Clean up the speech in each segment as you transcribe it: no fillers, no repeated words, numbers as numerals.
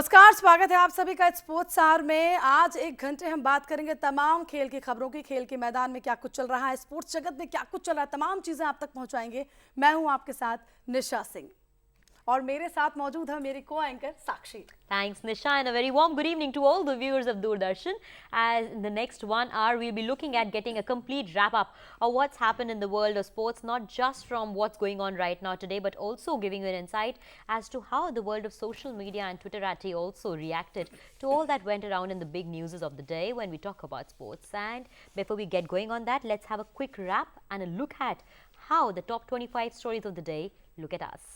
नमस्कार, स्वागत है आप सभी का स्पोर्ट्स आवर में। आज 1 घंटे हम बात करेंगे तमाम खेल की खबरों की, खेल के मैदान में क्या कुछ चल रहा है, स्पोर्ट्स जगत में क्या कुछ चल रहा है, तमाम चीजें आप तक पहुंचाएंगे। मैं हूं आपके साथ निशा सिंह और मेरे साथ मौजूद है मेरी को anchor Sakshi. Thanks, Nisha, and a very warm good evening to all the viewers of Doordarshan. As in the next 1 hour, we'll be looking at getting a complete wrap-up of what's happened in the world of sports, not just from what's going on right now today, but also giving you an insight as to how the world of social media and Twitterati also reacted to all that went around in the big news of the day when we talk about sports. And before we get going on that, let's have a quick wrap and a look at how the top 25 stories of the day look at us.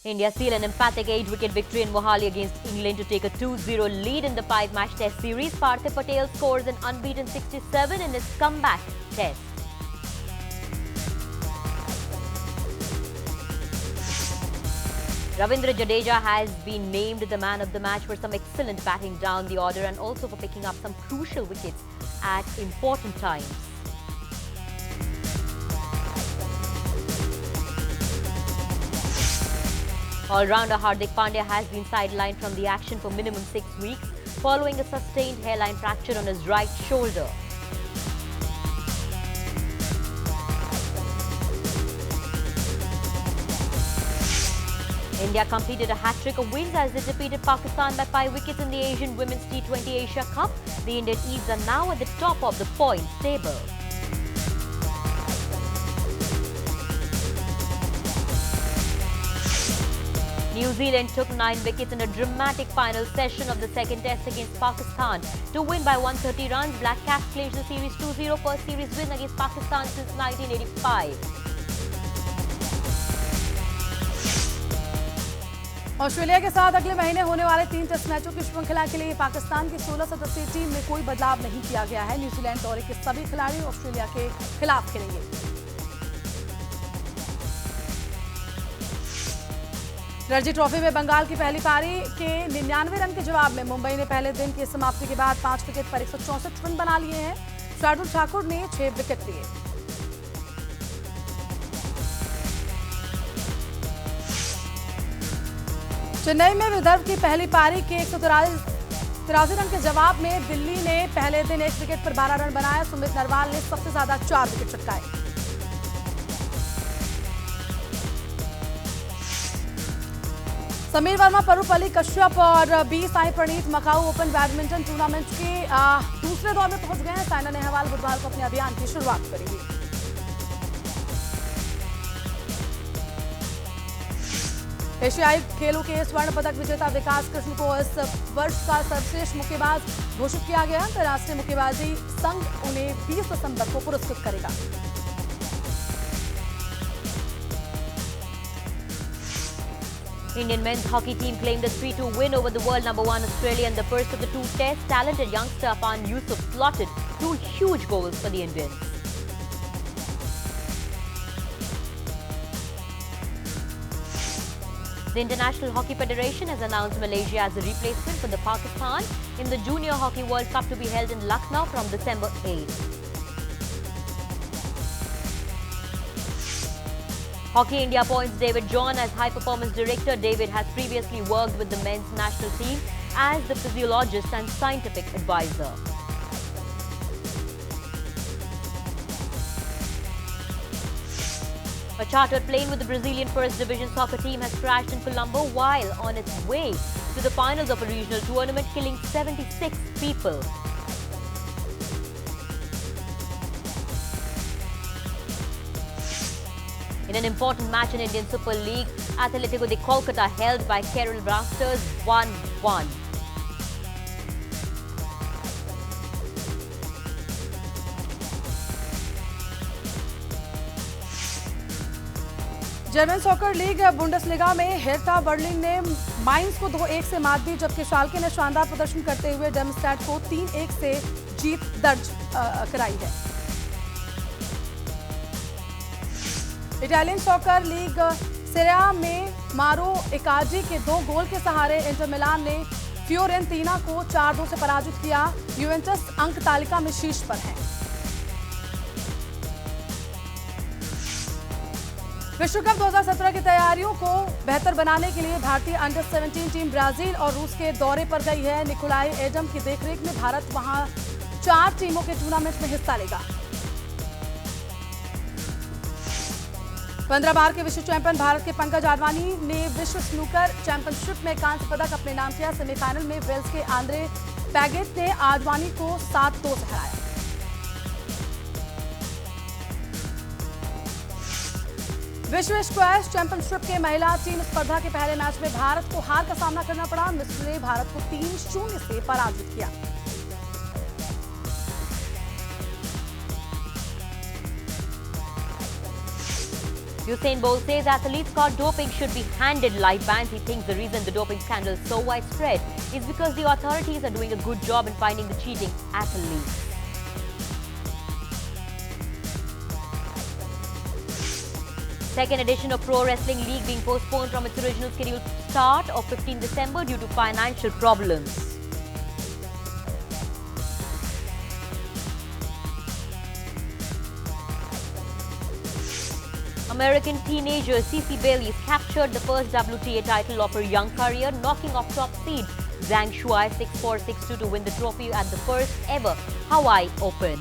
India seal an emphatic 8-wicket victory in Mohali against England to take a 2-0 lead in the 5-match test series. Parthiv Patel scores an unbeaten 67 in his comeback test. Ravindra Jadeja has been named the man of the match for some excellent batting down the order and also for picking up some crucial wickets at important times. All-rounder Hardik Pandya has been sidelined from the action for minimum 6 weeks following a sustained hairline fracture on his right shoulder. India completed a hat-trick of wins as they defeated Pakistan by 5 wickets in the Asian Women's T20 Asia Cup. The Indian Eves are now at the top of the points table. New Zealand took 9 wickets in a dramatic final session of the second test against Pakistan to win by 130 runs. Black Caps clinched the series 2-0, first series win against Pakistan since 1985. Australia के साथ अगले महीने होने वाले 3 test मैचों की श्रृंखला के लिए पाकिस्तान की 16 सदस्यीय टीम में कोई बदलाव नहीं किया गया है। न्यूजीलैंड दौरे के सभी खिलाड़ी ऑस्ट्रेलिया के खिलाफ खेलेंगे। रणजी ट्रॉफी में बंगाल की पहली पारी के 99 रन के जवाब में मुंबई ने पहले दिन की समाप्ति के बाद 5 विकेट पर 164 रन बना लिए हैं। शार्दुल ठाकुर ने 6 विकेट लिए। चेन्नई में विदर्भ की पहली पारी के 183 रन के जवाब में दिल्ली ने पहले दिन 1 विकेट पर 12 रन बनाया। सुमित नरवाल ने सबसे ज्यादा 4 विकेट चटकाए। समीर वर्मा, परुपल्ली कश्यप और B Sai Praneeth Macau open badminton tournament के दूसरे दौर में पहुंच गए हैं। साइना नेहवाल बुधवार को अपने अभियान की शुरुआत करेंगी। एशियाई खेलों के स्वर्ण पदक विजेता विकास कृष्ण को इस वर्ष का सर्वश्रेष्ठ मुक्केबाज घोषित किया गया। अंतर्राष्ट्रीय मुक्केबाजी संघ उन्हें 20 दिसंबर को पुरस्कृत करेगा। Indian men's hockey team claimed a 3-2 win over the world number 1 Australia in the first of the 2 tests. Talented youngster Afan Yusuf slotted 2 huge goals for the Indians. The International Hockey Federation has announced Malaysia as a replacement for the Pakistan in the Junior Hockey World Cup to be held in Lucknow from December 8th. Hockey India appoints David John as High Performance Director. David has previously worked with the men's national team as the physiologist and scientific advisor. A chartered plane with the Brazilian First Division soccer team has crashed in Colombo while on its way to the finals of a regional tournament, killing 76 people. In an important match in Indian Super League, Atletico de Kolkata held by Kerala Blasters 1-1. German soccer league Bundesliga में Hertha Berlin ने mines को 2-1 से मात दी, जबकि Schalke ने शानदार प्रदर्शन करते हुए डेमस्टैट को 3-1 से जीत दर्ज कराई है। इटालियन सॉकर लीग सीरिया में मारो इकार्डी के 2 गोल के सहारे इंटर मिलान ने फियोरेंटीना को 4-2 से पराजित किया। यूवेंटस अंक तालिका में शीर्ष पर है। विश्व कप 2017 की तैयारियों को बेहतर बनाने के लिए भारतीय अंडर 17 टीम ब्राजील और रूस के दौरे पर गई है। निकोलाई एडम की देखरेख में भारत वहां 4 टीमों के टूर्नामेंट में हिस्सा लेगा। 15 बार के विश्व चैंपियन भारत के पंकज आडवाणी ने विश्व स्नूकर चैंपियनशिप में कांस्य पदक अपने नाम किया। सेमीफाइनल में वेल्स के आंद्रे पैगेट ने आडवाणी को 7-2 से हराया। विश्व स्क्वैश चैंपियनशिप के महिला टीम स्पर्धा के पहले मैच में भारत को हार का सामना करना पड़ा। मिस्र ने भारत को 3-0 से पराजित किया। Usain Bolt says athletes caught doping should be handed life bans. He thinks the reason the doping scandal is so widespread is because the authorities are doing a good job in finding the cheating athletes. Second edition of Pro Wrestling League being postponed from its original scheduled start of 15 December due to financial problems. American teenager Cece Bailey captured the first WTA title of her young career, knocking off top seed Zhang Shuai 6-4, 6-2 to win the trophy at the first ever Hawaii Open.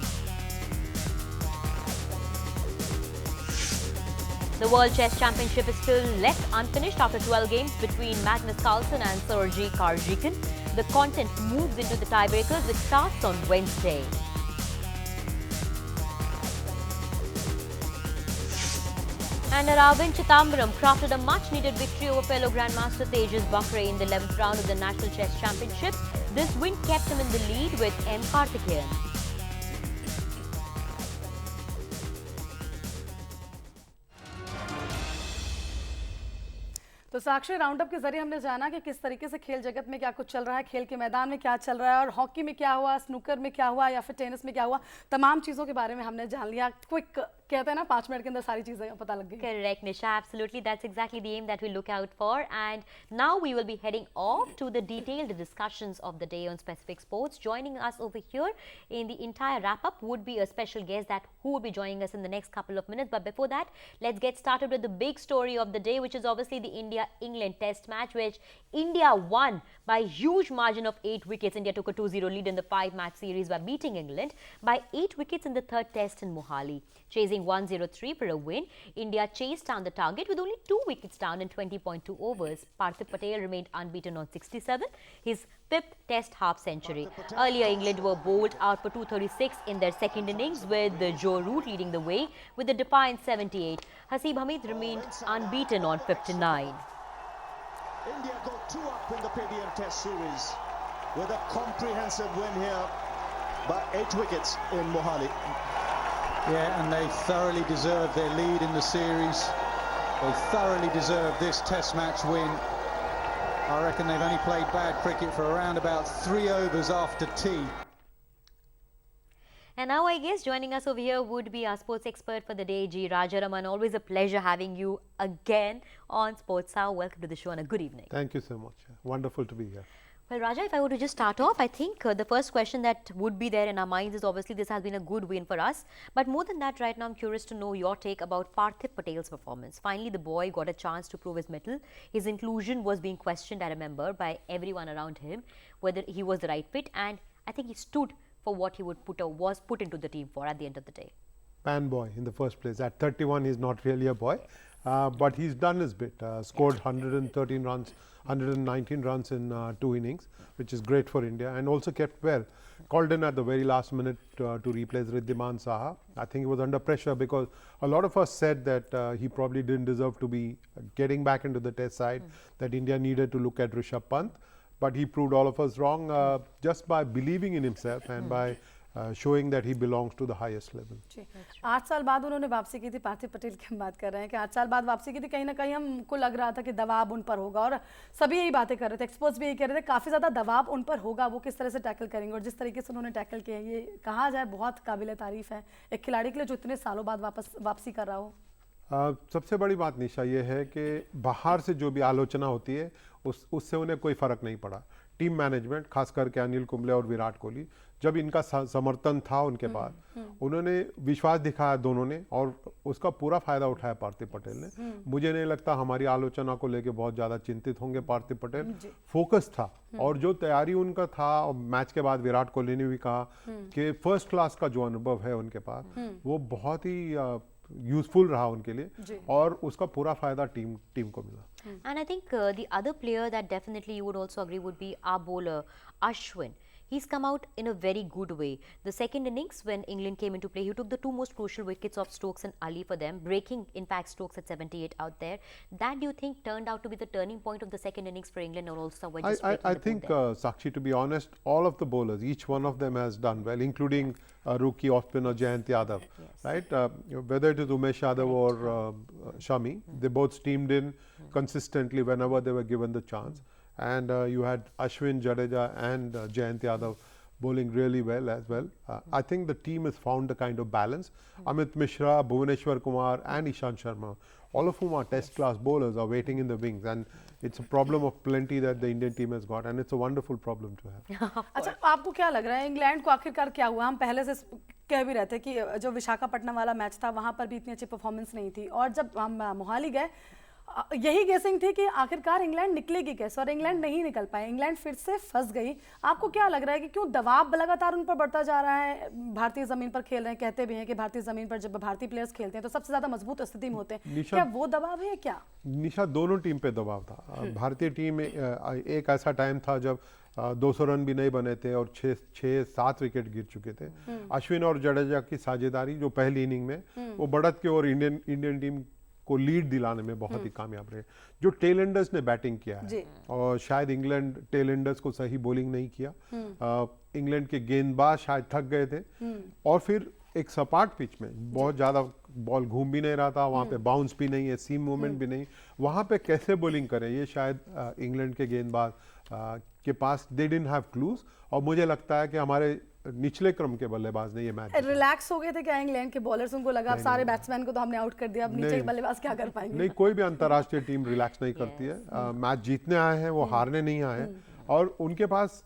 The World Chess Championship is still left unfinished after 12 games between Magnus Carlsen and Sergei Karjakin. The contest moves into the tiebreakers, which starts on Wednesday. And Aravind Chidambaram crafted a much-needed victory over fellow Grandmaster Tejas Bakre in the 11th round of the National Chess Championship. This win kept him in the lead with M. Karthikeyan. तो साक्षी, roundup के जरिए हमने जाना कि किस तरीके से खेल जगत में क्या कुछ चल रहा है, खेल के मैदान में क्या चल रहा है और हॉकी में क्या हुआ, स्नूकर में क्या हुआ या फिर टेनिस में क्या हुआ, तमाम चीज़ों के बारे में हमने जान लिया। क्विक कहते हैं ना, 5 मिनट के अंदर सारी चीजें पता लग गई। Correct, Nisha. Absolutely, that's exactly the aim that we look out for. And now we will be heading off to the detailed discussions of the day on specific sports. Joining us over here in the entire wrap-up would be a special guest that who will be joining us in the next couple of minutes. But before that, let's get started with the big story of the day, which is obviously the India-England Test match, which India won by huge margin of 8 wickets. India took a 2-0 lead in the 5-match series by beating England by 8 wickets in the third Test in Mohali. Chasing 103 for a win, India chased down the target with only 2 wickets down in 20.2 overs. Parthiv Patel remained unbeaten on 67, his 5th Test half-century. Earlier, England were bowled out for 236 in their second innings, with Joe Root leading the way with a defiant 78. Haseeb Hamid remained unbeaten on 59. India got 2 up in the Padium Test series with a comprehensive win here by 8 wickets in Mohali. Yeah, and they thoroughly deserve their lead in the series. They thoroughly deserve this Test match win. I reckon they've only played bad cricket for around about 3 overs after tea. And now I guess joining us over here would be our sports expert for the day, G. Rajaraman. Always a pleasure having you again on Sports Hour. Welcome to the show and a good evening. Thank you so much. Wonderful to be here. Well, Raja, if I were to just start off, I think the first question that would be there in our minds is obviously this has been a good win for us. But more than that, right now, I'm curious to know your take about Parthiv Patel's performance. Finally, the boy got a chance to prove his mettle. His inclusion was being questioned, I remember, by everyone around him, whether he was the right fit. And I think he stood for what he was put into the team for at the end of the day. Pan boy in the first place. At 31, he's not really a boy. But he's done his bit. Scored 113 runs. 119 runs in 2 innings, which is great for India, and also kept well. Called in at the very last minute to replace Riddhiman Saha. I think he was under pressure because a lot of us said that he probably didn't deserve to be getting back into the Test side, that India needed to look at Rishabh Pant. But he proved all of us wrong just by believing in himself and by showing that he belongs to the highest level. 8 साल बाद उन्होंने वापसी की थी। पार्थिव पटेल की हम बात कर रहे हैं कि 8 साल बाद वापसी की थी। कहीं ना कहीं हमको लग रहा था कि दबाव उन पर होगा और सभी यही बातें कर रहे थे, एक्सपर्ट्स भी यही कह रहे थे, काफ़ी ज़्यादा दबाव उन पर होगा, वो किस तरह से टैकल करेंगे। और जिस तरीके से उन्होंने टैकल किया, ये कहा जाए बहुत काबिल तारीफ है एक खिलाड़ी के लिए जो इतने सालों बाद वापसी कर रहा हो। सबसे बड़ी बात निशा ये है कि बाहर से जो भी आलोचना होती है उससे उन्हें कोई फर्क नहीं पड़ा। टीम मैनेजमेंट, खास करके अनिल कुंबले और विराट कोहली, जब इनका समर्थन था उनके पास, उन्होंने विश्वास दिखाया दोनों ने, और उसका पूरा फायदा उठाया पार्थिव पटेल ने। मुझे नहीं लगता हमारी आलोचना को लेके बहुत ज्यादा चिंतित होंगे पार्थिव पटेल। फोकस था, और जो तैयारी उनका था, और मैच के बाद विराट कोहली ने भी कहा कि फर्स्ट क्लास का जो अनुभव है उनके पास, वो बहुत ही यूजफुल रहा उनके लिए, और उसका पूरा फायदा टीम को मिला। And I think the other player that definitely you would also agree would be our bowler Ashwin. He's come out in a very good way. The second innings, when England came into play, he took the two most crucial wickets of Stokes and Ali for them, breaking in fact Stokes at 78 out there. That, do you think, turned out to be the turning point of the second innings for England, or also were just breaking I the think, board Sakshi, to be honest, all of the bowlers, each one of them has done well, including rookie off-spinner Jayant Yadav, right? Whether it is Umesh Yadav or Shami, they both steamed in consistently whenever they were given the chance. And you had Ashwin, Jadeja and Jayant Yadav bowling really well as well. I think the team has found a kind of balance. Amit Mishra, Bhuvaneshwar Kumar and Ishant Sharma, all of whom are test class bowlers, are waiting in the wings, and it's a problem of plenty that the Indian team has got, and it's a wonderful problem to have. अच्छा, आपको क्या लग रहा है England को आखिरकार क्या हुआ? हम पहले से कह भी रहे थे कि जो विशाखापट्टनम वाला मैच था वहां पर भी इतनी अच्छी परफॉर्मेंस नहीं थी, और जब हम मोहाली गए यही गेसिंग थी कि आखिरकार इंग्लैंड निकलेगी कैसे, और इंग्लैंड नहीं निकल पाए, इंग्लैंड फिर से फंस गई। आपको क्या लग रहा है कि क्यों दबाव लगातार उन पर बढ़ता जा रहा है? भारतीय जमीन पर खेल रहे हैं, कहते भी हैं कि भारतीय जमीन पर जब भारतीय प्लेयर्स खेलते हैं तो सबसे ज्यादा मजबूत स्थिति में होते हैं। क्या वो दबाव है क्या? निशा, दोनों टीम पे दबाव था। भारतीय टीम में एक ऐसा टाइम था जब 200 रन भी नहीं बने थे और 6-7 विकेट गिर चुके थे। अश्विन और जडेजा की साझेदारी जो पहली इनिंग में वो बढ़त के और इंडियन टीम को लीड दिलाने में बहुत ही कामयाब रहे। जो टेलेंडर्स ने बैटिंग किया है, और शायद इंग्लैंड टेलेंडर्स को सही बॉलिंग नहीं किया, इंग्लैंड के गेंदबाज शायद थक गए थे, और फिर एक सपाट पिच में बहुत ज्यादा बॉल घूम भी नहीं रहा था, वहां पे बाउंस भी नहीं है, सीम मूवमेंट भी नहीं, वहां पे कैसे बॉलिंग करें ये शायद इंग्लैंड के गेंदबाज के पास दे डिडंट हैव क्लूज। और मुझे लगता है कि हमारे निचले क्रम के बल्लेबाज ने ये मैच रिलैक्स हो गए थे क्या इंग्लैंड के बॉलर्स? उनको लगा अब सारे बैट्समैन को तो हमने आउट कर दिया, अब नीचे के बल्लेबाज क्या कर पाएंगे? नहीं, कोई भी अंतर्राष्ट्रीय टीम रिलैक्स नहीं करती है। मैच जीतने आए हैं, वो हारने नहीं आए हैं, और उनके पास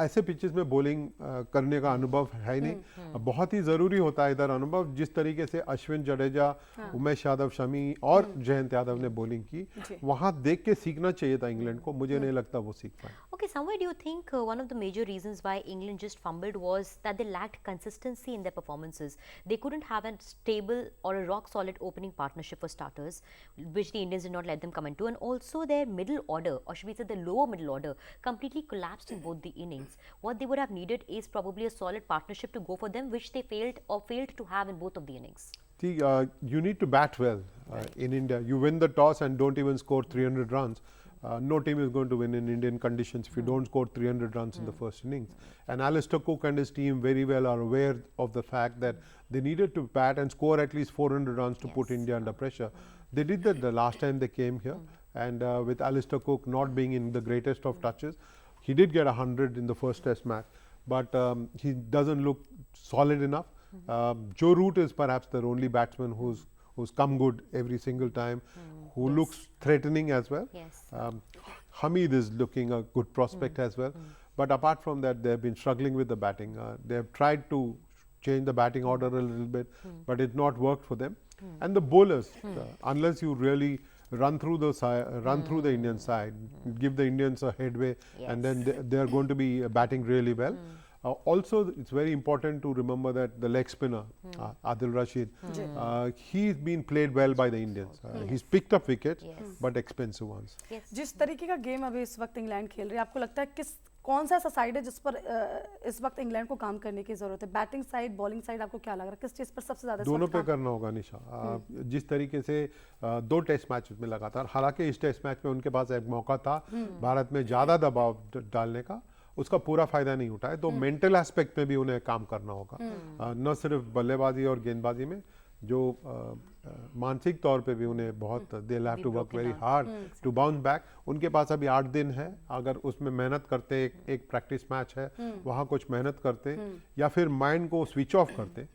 ऐसे पिचेस में बॉलिंग करने का अनुभव है ही नहीं। बहुत ही जरूरी होता है इधर अनुभव। जिस तरीके से अश्विन, जडेजा, उमेश यादव, शमी और जयंत यादव ने बॉलिंग की, वहां देख के सीखना चाहिए था इंग्लैंड को। मुझे नहीं लगता वो सीख पाए। Okay, somewhere do you think one of the major reasons why England just fumbled was that they lacked consistency in their performances? They couldn't have a stable or a rock solid opening partnership for starters, which the Indians did not let them come into, and also their middle order, or should we say the lower middle order, completely collapsed in both the innings. What they would have needed is probably a solid partnership to go for them, which they failed to have in both of the innings. See, you need to bat well in India. You win the toss and don't even score 300 runs. No team is going to win in Indian conditions if you don't score 300 runs in the first innings. And Alistair Cook and his team very well are aware of the fact that they needed to bat and score at least 400 runs to put India under pressure. They did that the last time they came here, and with Alistair Cook not being in the greatest of touches, he did get 100 in the first test match, but he doesn't look solid enough. Joe Root is perhaps the only batsman who's come good every single time, who looks threatening as well. Hamid is looking a good prospect as well, but apart from that, they have been struggling with the batting. They have tried to change the batting order a little bit, but it not worked for them. And the bowlers, unless you really run through the Indian side, give the Indians a headway, and then they are going to be batting really well. Also, it's very important to remember that the leg spinner, Adil Rashid, he's been played well by the Indians. He's picked up wickets, but expensive ones. जिस तरीके का game अभी इस वक्त England खेल रही है, आपको लगता है कौन सा ऐसा साइड है जिस पर इस वक्त इंग्लैंड को काम करने की जरूरत है? बैटिंग साइड, बॉलिंग साइड, आपको क्या लग रहा है किस चीज पर सबसे ज्यादा? दोनों पे करना होगा निशा। जिस तरीके से 2 टेस्ट मैच में लगातार, हालांकि इस टेस्ट मैच में उनके पास एक मौका था भारत में ज्यादा दबाव डालने का, उसका पूरा फायदा नहीं उठाए। तो मेंटल एस्पेक्ट में भी उन्हें काम करना होगा, न सिर्फ बल्लेबाजी और गेंदबाजी में। जो मानसिक तौर पे भी उन्हें बहुत they have Be to work broken very down. Hard to bounce back. उनके पास अभी 8 दिन है, अगर उसमें मेहनत करते, एक प्रैक्टिस मैच है वहाँ कुछ मेहनत करते या फिर माइंड को स्विच ऑफ करते,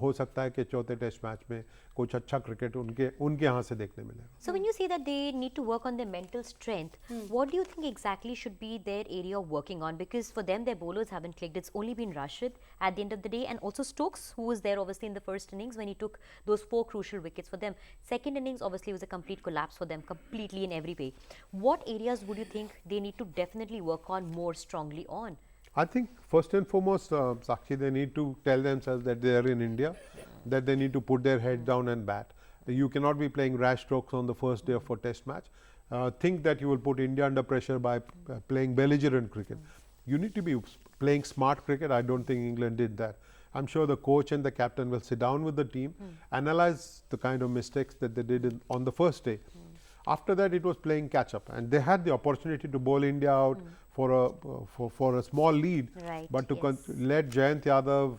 हो सकता है कि चौथे टेस्ट मैच में कुछ अच्छा क्रिकेट उनके यहाँ से देखने मिलेगा। So when you say that they need to work on their mental strength, what do you think exactly should be their area of working on? Because for them, their bowlers haven't clicked. It's only been Rashid at the end of the day, and also Stokes, who was there obviously in the first innings when he took those 4 crucial wickets for them. Second innings obviously was a complete collapse for them, completely in every way. What areas would you think they need to definitely work on more strongly on? I think first and foremost, Sakshi, they need to tell themselves that they are in India, that they need to put their head down and bat. You cannot be playing rash strokes on the first day of a test match. Think that you will put India under pressure by playing belligerent cricket. You need to be playing smart cricket. I don't think England did that. I'm sure the coach and the captain will sit down with the team, analyze the kind of mistakes that they did on the first day. After that, it was playing catch up, and they had the opportunity to bowl India out for a small lead, Right, but to yes. let Jayant Yadav,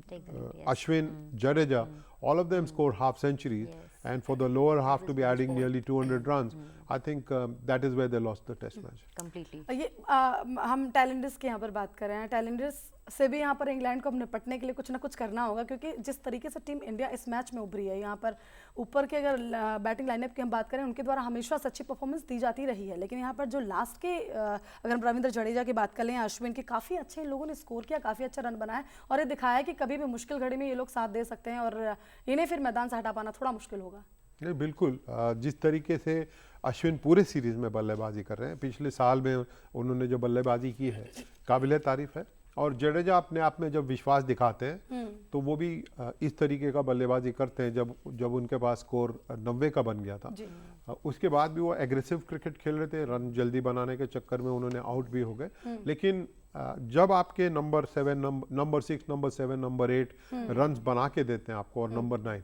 Take the lead, yes. Ashwin, Jadeja, all of them score half centuries, Yes. and for the lower half to be adding nearly 200 runs, I think that is where they lost the test match. Completely. ये हम टैलेंडर्स की यहाँ पर बात कर रहे हैं, टैलेंडर्स से भी यहाँ पर इंग्लैंड को अब निपटने के लिए कुछ ना कुछ करना होगा, क्योंकि जिस तरीके से टीम इंडिया इस मैच में उभरी है, यहाँ पर ऊपर के अगर बैटिंग लाइनअप की हम बात करें, उनके द्वारा हमेशा से अच्छी परफॉर्मेंस दी जाती रही है, लेकिन यहाँ पर जो लास्ट के अगर हम रविंद्र जडेजा की बात करें, अश्विन की, काफ़ी अच्छे इन लोगों ने स्कोर किया, काफ़ी अच्छा रन बनाया और ये दिखाया कि कभी भी मुश्किल घड़ी में ये लोग साथ दे सकते हैं और इन्हें फिर मैदान से हटा पाना थोड़ा मुश्किल होगा। नहीं, बिल्कुल। जिस तरीके से अश्विन पूरे सीरीज में बल्लेबाजी कर रहे हैं, पिछले साल में उन्होंने जो बल्लेबाजी की है काबिले तारीफ है, और जडेजा अपने आप में जब विश्वास दिखाते हैं तो वो भी इस तरीके का बल्लेबाजी करते हैं। जब उनके पास स्कोर 90 का बन गया था, उसके बाद भी वो एग्रेसिव क्रिकेट खेल रहे थे, रन जल्दी बनाने के चक्कर में उन्होंने आउट भी हो गए। लेकिन जब आपके नंबर 6, नंबर 7, नंबर 8 रन्स बना के देते हैं आपको, और नंबर 9,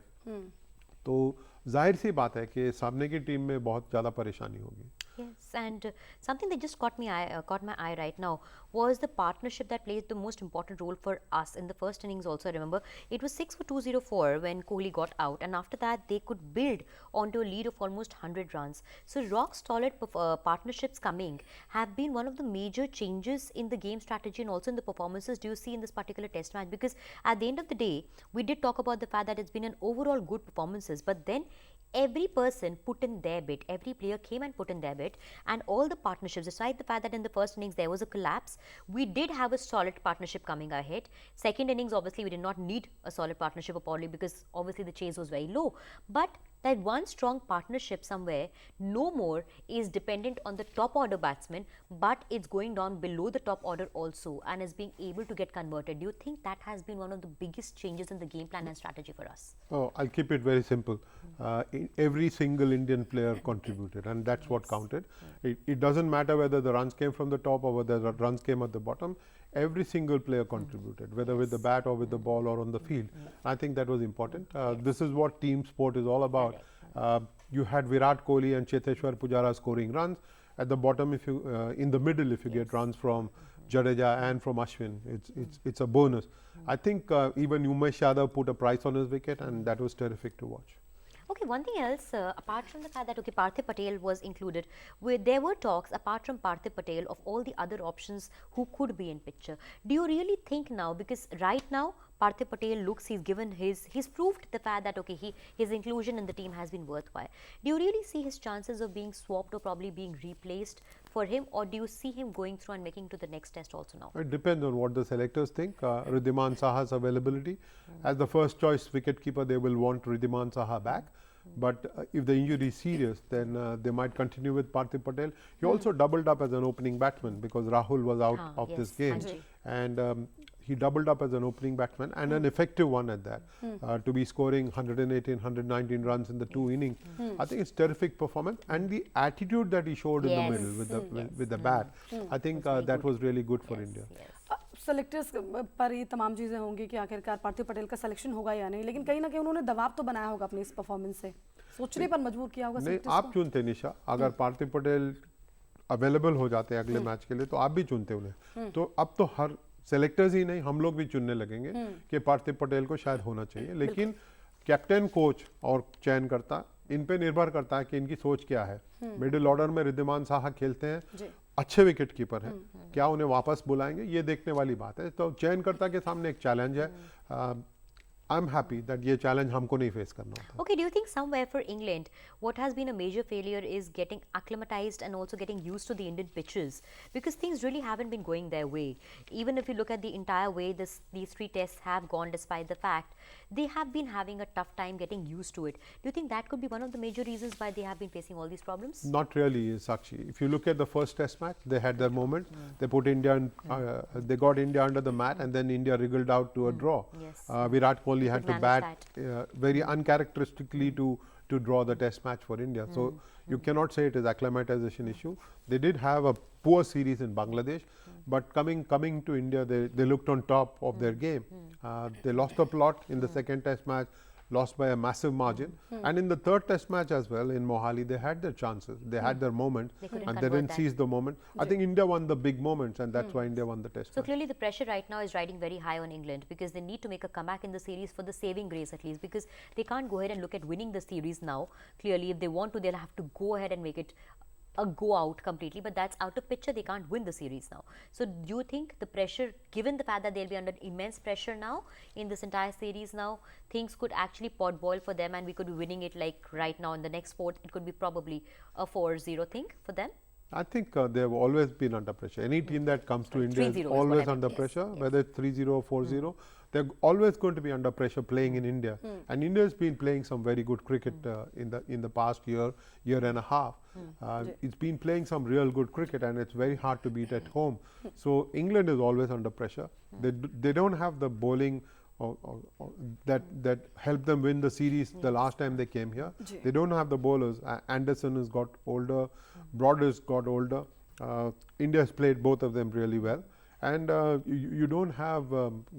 तो जाहिर सी बात है कि सामने की टीम में बहुत ज़्यादा परेशानी होगी। Yes, and something that just caught my eye right now was the partnership that played the most important role for us in the first innings. Also, I remember it was 6 for 204 when Kohli got out, and after that they could build onto a lead of almost 100 runs. So rock solid partnerships coming have been one of the major changes in the game strategy and also in the performances do you see in this particular test match, because at the end of the day we did talk about the fact that it's been an overall good performances, but then every person put in their bit, every player came and put in their bit, and all the partnerships, despite the fact that in the first innings there was a collapse, we did have a solid partnership coming ahead. Second innings, obviously we did not need a solid partnership apparently, because obviously the chase was very low, but that one strong partnership somewhere no more is dependent on the top order batsman, but it's going down below the top order also and is being able to get converted. Do you think that has been one of the biggest changes in the game plan and strategy for us? Oh, I'll keep it very simple. Every single Indian player contributed, and that's what counted. It doesn't matter whether the runs came from the top or whether the runs came at the bottom. Every single player contributed, whether with the bat or with the ball or on the field. I think that was important. This is what team sport is all about. You had Virat Kohli and Cheteshwar Pujara scoring runs. At the bottom, if you in the middle, if you get runs from Jadeja and from Ashwin, it's a bonus. I think even Umesh Yadav put a price on his wicket, and that was terrific to watch. Okay, one thing else, apart from the fact that Parthiv Patel was included, there were talks apart from Parthiv Patel of all the other options who could be in picture. Do you really think now, because right now Parthiv Patel looks, he's proved the fact that his inclusion in the team has been worthwhile. Do you really see his chances of being swapped or probably being replaced for him, or do you see him going through and making to the next test also now? It depends on what the selectors think. Riddhiman Saha's availability. As the first choice wicketkeeper, they will want Riddhiman Saha back. But if the injury is serious, then they might continue with Parthiv Patel. He also doubled up as an opening batsman because Rahul was out of this game. And he doubled up as an opening batsman and an effective one at that. To be scoring 118, 119 runs in the 2 innings. I think it's terrific performance. And the attitude that he showed in the middle with the bat, I think that was really good for India. Selectors पर ये तमाम चीज़ें होंगी कि आखिरकार पार्थिव पटेल का selection होगा या नहीं, लेकिन कहीं ना कहीं उन्होंने दबाव तो बनाया होगा अपनी इस परफॉर्मेंस से, सोचने पर मजबूर किया होगा। नहीं, आप चुनते निशा, अगर पार्थिव पटेल अवेलेबल हो जाते हैं अगले मैच के लिए तो आप भी चुनते उन्हें। तो अब तो हर सेलेक्टर्स ही नहीं, हम लोग भी चुनने लगेंगे कि पार्थिव पटेल को शायद होना चाहिए। लेकिन कैप्टन कोच और चयनकर्ता इन पे निर्भर करता है कि इनकी सोच क्या है। मिडिल ऑर्डर में रिद्धिमान साहा खेलते हैं, अच्छे विकेट कीपर हैं, क्या उन्हें वापस बुलाएंगे ये देखने वाली बात है। तो चयनकर्ता के सामने एक चैलेंज है। आई एम हैप्पी दैट ये चैलेंज हमको नहीं फेस करना होता। Okay, do you think somewhere for England, what has been a major failure is getting acclimatized and also getting used to the Indian pitches? Because things really haven't been going their way. Even if you look at the entire way these 3 tests have gone, despite the fact they have been having a tough time getting used to it. Do you think that could be one of the major reasons why they have been facing all these problems? Not really, Sakshi. If you look at the first test match, they had their moment. They put India, they got India under the mat, and then India wriggled out to a draw. Yes. Virat Kohli had to manage bat very uncharacteristically to draw the test match for India. So you cannot say it is acclimatization issue. They did have a poor series in Bangladesh, but coming to India, they looked on top of their game. They lost the plot in the second test match, lost by a massive margin, and in the third test match as well in Mohali, they had their chances, they had their moment, and they didn't seize the moment. I think India won the big moments, and that's why India won the test So match. clearly the pressure right now is riding very high on England, because they need to make a comeback in the series for the saving grace at least, because they can't go ahead and look at winning the series now. Clearly, if they want to, they'll have to go ahead and make it a go out completely, but that's out of picture. They can't win the series now. So do you think the pressure, given the fact that they'll be under immense pressure now in this entire series now, things could actually pot boil for them and we could be winning it like right now in the next fourth? It could be probably a 4-0 thing for them? I think they have always been under pressure. Any team that comes to India is 3-0 is what I always meant. under Yes, pressure, yes. whether it's 3-0 or 4-0. They're always going to be under pressure playing in India. And India has been playing some very good cricket in the past year and a half. It's been playing some real good cricket, and it's very hard to beat at home. So England is always under pressure. They don't have the bowling that helped them win the series the last time they came here. They don't have the bowlers. Anderson has got older, Broad has got older. India has played both of them really well. And you don't have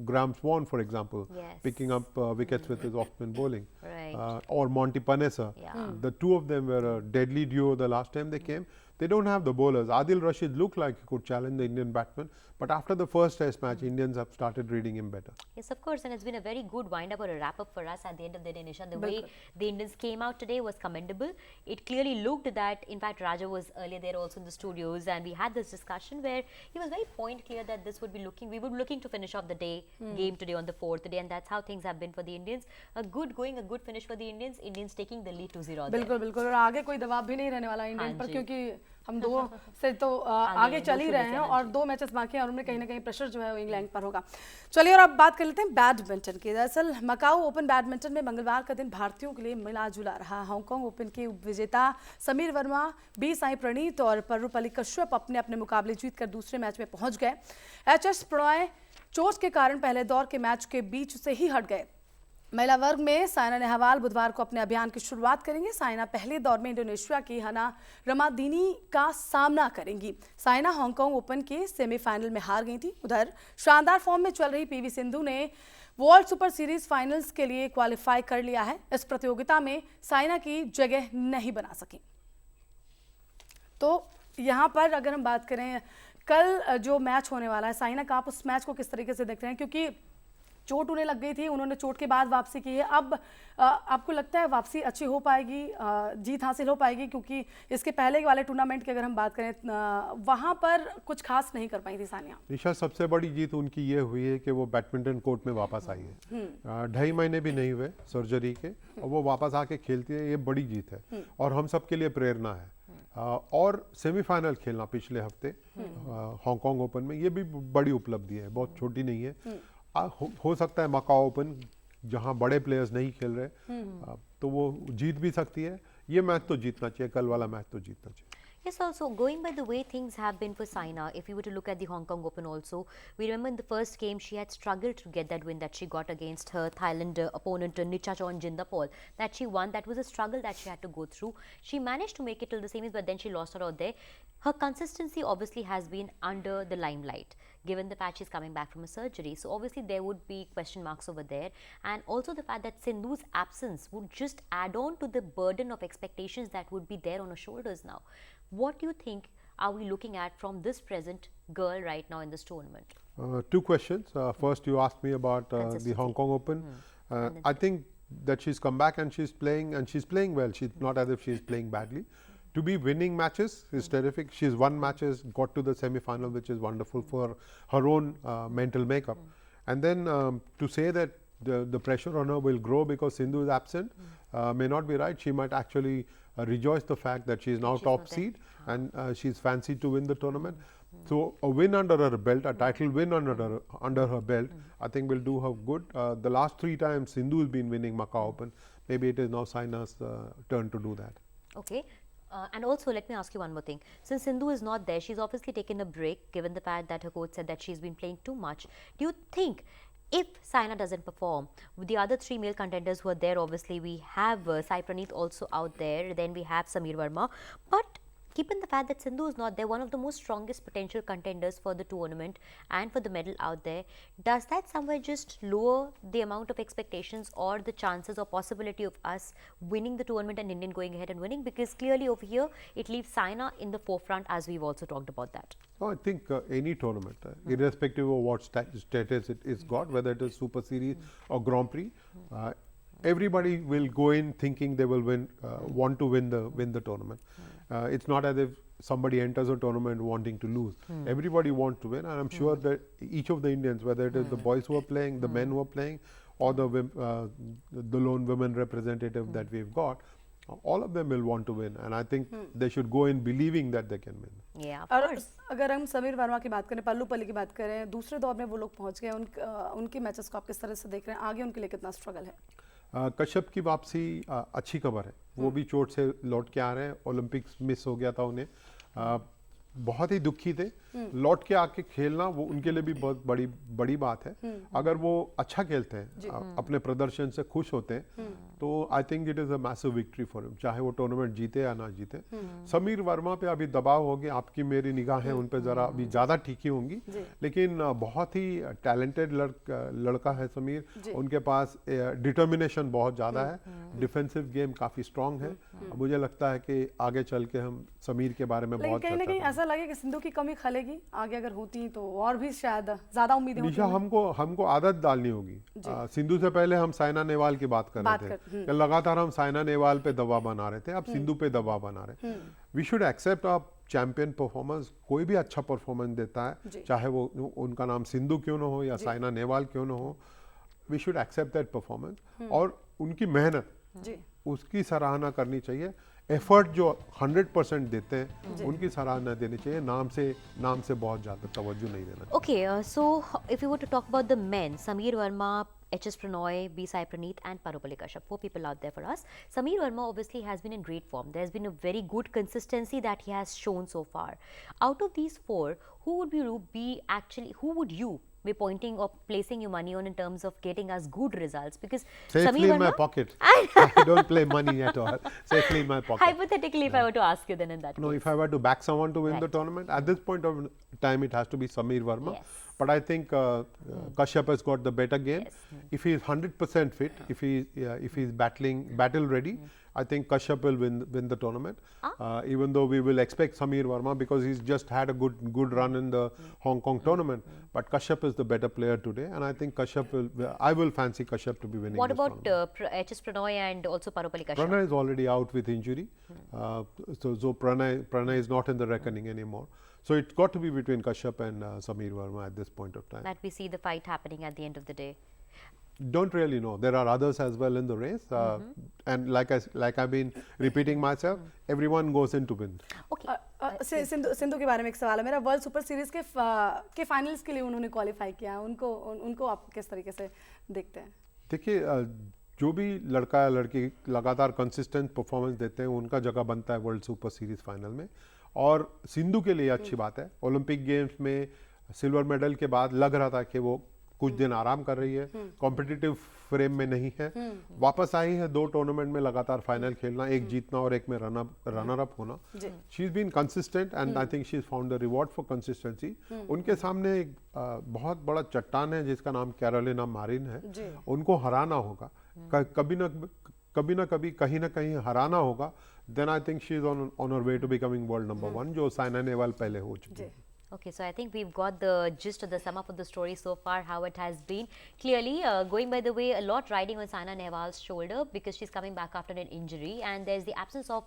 Graham Swan, for example, Yes. picking up wickets with his off-spin bowling, Right. or Monty Panessa. Yeah. The two of them were a deadly duo the last time they came. They don't have the bowlers. Adil Rashid looked like he could challenge the Indian batsmen, but after the first test match, Indians have started reading him better. Yes, of course, and it's been a very good wind-up or a wrap-up for us at the end of the day, Nisha. The way the Indians came out today was commendable. It clearly looked that, in fact, Raja was earlier there also in the studios, and we had this discussion where he was very point clear that this would be we would be looking to finish off the day game today on the 4th day, and that's how things have been for the Indians. A good finish for the Indians. Indians taking the lead 2-0. बिल्कुल बिल्कुल, और आगे कोई दबाव भी नहीं रहने वाला इंडियन पर, जी। क्योंकि हम 2 से तो आगे चल ही दो रहे शून्य हैं से, और 2 मैचेस बाकी हैं और उनमें कहीं ना कहीं प्रेशर जो है वो इंग्लैंड पर होगा। चलिए और अब बात कर लेते हैं बैडमिंटन की। दरअसल मकाऊ ओपन बैडमिंटन में मंगलवार का दिन भारतीयों के लिए मिला जुला रहा। हांगकांग ओपन के उपविजेता समीर वर्मा, बी साई प्रणीत और परुपल्ली कश्यप अपने अपने मुकाबले जीतकर दूसरे मैच में पहुंच गए। एच.एस. प्रणय चोट के कारण पहले दौर के मैच के बीच से ही हट गए। महिला वर्ग में साइना नेहवाल बुधवार को अपने अभियान की शुरुआत करेंगे। साइना पहले दौर में इंडोनेशिया की हना रमादीनी का सामना करेंगी। साइना हांगकांग ओपन के सेमीफाइनल में हार गई थी। उधर शानदार फॉर्म में चल रही पीवी सिंधु ने वर्ल्ड सुपर सीरीज फाइनल्स के लिए क्वालिफाई कर लिया है। इस प्रतियोगिता में साइना की जगह नहीं बना सकी। तो यहाँ पर अगर हम बात करें कल जो मैच होने वाला है साइना का, आप उस मैच को किस तरीके से देखते हैं? क्योंकि चोट उन्हें लग गई थी, उन्होंने चोट के बाद वापसी की है। अब आपको लगता है वापसी अच्छी हो पाएगी, जीत हासिल हो पाएगी? क्योंकि इसके पहले वाले टूर्नामेंट की अगर हम बात करें वहां पर कुछ खास नहीं कर पाई थी सानिया। निशा, सबसे बड़ी जीत उनकी ये हुई है कि वो बैडमिंटन कोर्ट में वापस आई है। 2.5 महीने भी नहीं हुए सर्जरी के, और वो वापस आके खेलती है। ये बड़ी जीत है और हम सब के लिए प्रेरणा है। और सेमीफाइनल खेलना पिछले हफ्ते हांगकांग ओपन में, ये भी बड़ी उपलब्धि है, बहुत छोटी नहीं है। हो सकता है मकाओ ओपन जहां बड़े प्लेयर्स नहीं खेल रहे तो वो जीत भी सकती है। ये मैच तो जीतना चाहिए, कल वाला मैच तो जीतना चाहिए। Yes, also going by the way things have been for Saina, if you were to look at the Hong Kong Open also, we remember in the first game she had struggled to get that win that she got against her Thailand opponent Nichachorn Jindapol, that she won. That was a struggle that she had to go through. She managed to make it till the semis, but then she lost her out there. Her consistency obviously has been under the limelight, given the fact she's coming back from a surgery. So obviously there would be question marks over there, and also the fact that Sindhu's absence would just add on to the burden of expectations that would be there on her shoulders now. What do you think are we looking at from this present girl right now in this tournament? 2 questions. First, you asked me about the Hong Kong Open. I think that she's come back and she's playing well. She's not as if she's playing badly. To be winning matches is terrific. She's won matches, got to the semi-final, which is wonderful for her own mental makeup. And then to say that the pressure on her will grow because Sindhu is absent may not be right. She might actually rejoice the fact that she is now top seed and she's fancied to win the tournament. So a win under her belt, a title win under her belt, I think will do her good. The last 3 times Sindhu has been winning Macau Open. Maybe it is now Saina's turn to do that. Okay. And also, let me ask you one more thing. Since Sindhu is not there, she's obviously taken a break, given the fact that her coach said that she's been playing too much. Do you think if Saina doesn't perform, with the other 3 male contenders who are there, obviously we have Sai Praneeth also out there, then we have Sameer Verma, but given the fact that Sindhu is not there, one of the most strongest potential contenders for the tournament and for the medal out there, does that somewhere just lower the amount of expectations or the chances or possibility of us winning the tournament and Indian going ahead and winning? Because clearly over here, it leaves Saina in the forefront, as we've also talked about that. I think any tournament, irrespective of what status it is got, whether it is Super Series or Grand Prix, everybody will go in thinking they will win, want to win the tournament. It's not as if somebody enters a tournament wanting to lose. Everybody wants to win, and I'm sure that each of the Indians, whether it is the boys who are playing, the men who are playing, or the lone women representative that we've got, all of them will want to win, and I think they should go in believing that they can win. Yeah, of और course. अगर हम समीर वर्मा की बात करें, पल्लू की बात करें, दूसरे दौर में वो लोग पहुंच गए, उनके मैचेस को आप किस तरह से देख रहे हैं? आगे उनके लिए कितना स्ट्रगल है? कश्यप की वापसी अच्छी खबर है, वो भी चोट से लौट के आ रहे हैं. ओलंपिक्स मिस हो गया था उन्हें, बहुत ही दुखी थे. लौट के आके खेलना वो उनके लिए भी बहुत बड़ी बात है. अगर वो अच्छा खेलते हैं, अपने प्रदर्शन से खुश होते हैं, तो I think it is a massive victory for him, चाहे वो टूर्नामेंट जीते या ना जीते. समीर वर्मा पे अभी दबाव हो गया, आपकी मेरी निगाहें उन पे ज़रा अभी ज़्यादा ठीकी होंगी, लेकिन बहुत ही टैलेंटेड लड़का है समीर. उनके पास डिटर्मिनेशन बहुत ज़्यादा है, डिफेंसिव गेम काफ़ी स्ट्रॉन्ग है. मुझे लगता है कि आगे चल के हम समीर के बारे में बहुत कहीं ना कहीं ऐसा लगे कि सिंधु की कमी खलेगी आगे अगर होती तो, और भी शायद ज्यादा उम्मीदें होती. हमको आदत डालनी होगी. सिंधु से पहले हम साइना नेहवाल की बात कर रहे थे कि लगातार हम साइना नेहवाल पे दबाव बना रहे थे, अब सिंधु पे दबाव बना रहे. We should accept a champion performance. कोई भी अच्छा परफॉर्मेंस देता है, चाहे वो उनका नाम सिंधु क्यों ना हो या साइना नेहवाल क्यों ना हो, we should accept that performance और उनकी मेहनत, उसकी सराहना करनी चाहिए. एफर्ट जो 100% देते हैं, उनकी सराहना देनी चाहिए. नाम से बहुत ज़्यादा तवज्जो नहीं देना. Okay, so if you were to talk about the men, Sameer Verma, HS Pranoy, B Sai Praneeth and Parupalli Kashyap, 4 people out there for us. Sameer Verma obviously has been in great form. There's been a very good consistency that he has shown so far. Out of these 4, who would you be pointing or placing your money on in terms of getting us good results? Because safely Sameer in my Verma, pocket. I don't play money at all. Safely in my pocket. hypothetically, if I were to ask you, then in that No, case. if I were to back someone to win the Right. tournament, at this point of time, it has to be Sameer Verma. Yes. But I think Kashyap has got the better game. Yes. If he is 100% fit, if he is battle ready, I think Kashyap will win the tournament. Even though we will expect Sameer Verma because he's just had a good run in the Hong Kong tournament. But Kashyap is the better player today, and I think I will fancy Kashyap to be winning. What this about tournament. HS Pranoy and also Parupalli Kashyap? Pranay is already out with injury, so Pranay is not in the reckoning anymore. So it's got to be between Kashyap and Sameer Verma at this point of time. That we see the fight happening at the end of the day. Don't really know. There are others as well in the race, and like I've been repeating myself, everyone goes in to win. Okay. Sindhu के बारे में एक सवाल है मेरा. World super series के finals के लिए उन्होंने क्वालिफाई किया है, उनको आप किस तरीके से देखते हैं? देखिए, जो भी लड़का या लड़की लगातार कंसिस्टेंट परफॉर्मेंस देते हैं, उनका जगह बनता है वर्ल्ड सुपर सीरीज फाइनल में. और सिंधु के लिए अच्छी बात है. ओलंपिक गेम्स में सिल्वर मेडल के बाद लग रहा था कि वो कुछ दिन आराम कर रही है, कॉम्पिटिटिव फ्रेम में नहीं है. वापस आई है 2 टूर्नामेंट में लगातार फाइनल खेलना, एक जीतना और एक में रनर अप होना. She is been consistent and I think she is found the reward for consistency. उनके सामने एक बहुत बड़ा चट्टान है जिसका नाम कैरोलिना मारिन है. उनको हराना होगा, कभी ना कभी कहीं ना कहीं हराना होगा. Then I think she is on her way to becoming world number 1, जो साइना नेहवाल पहले हो चुकी है. Okay, so I think we've got the gist of the sum up of the story so far, how it has been. Clearly, going by the way, a lot riding on Saina Nehwal's shoulder because she's coming back after an injury, and there's the absence of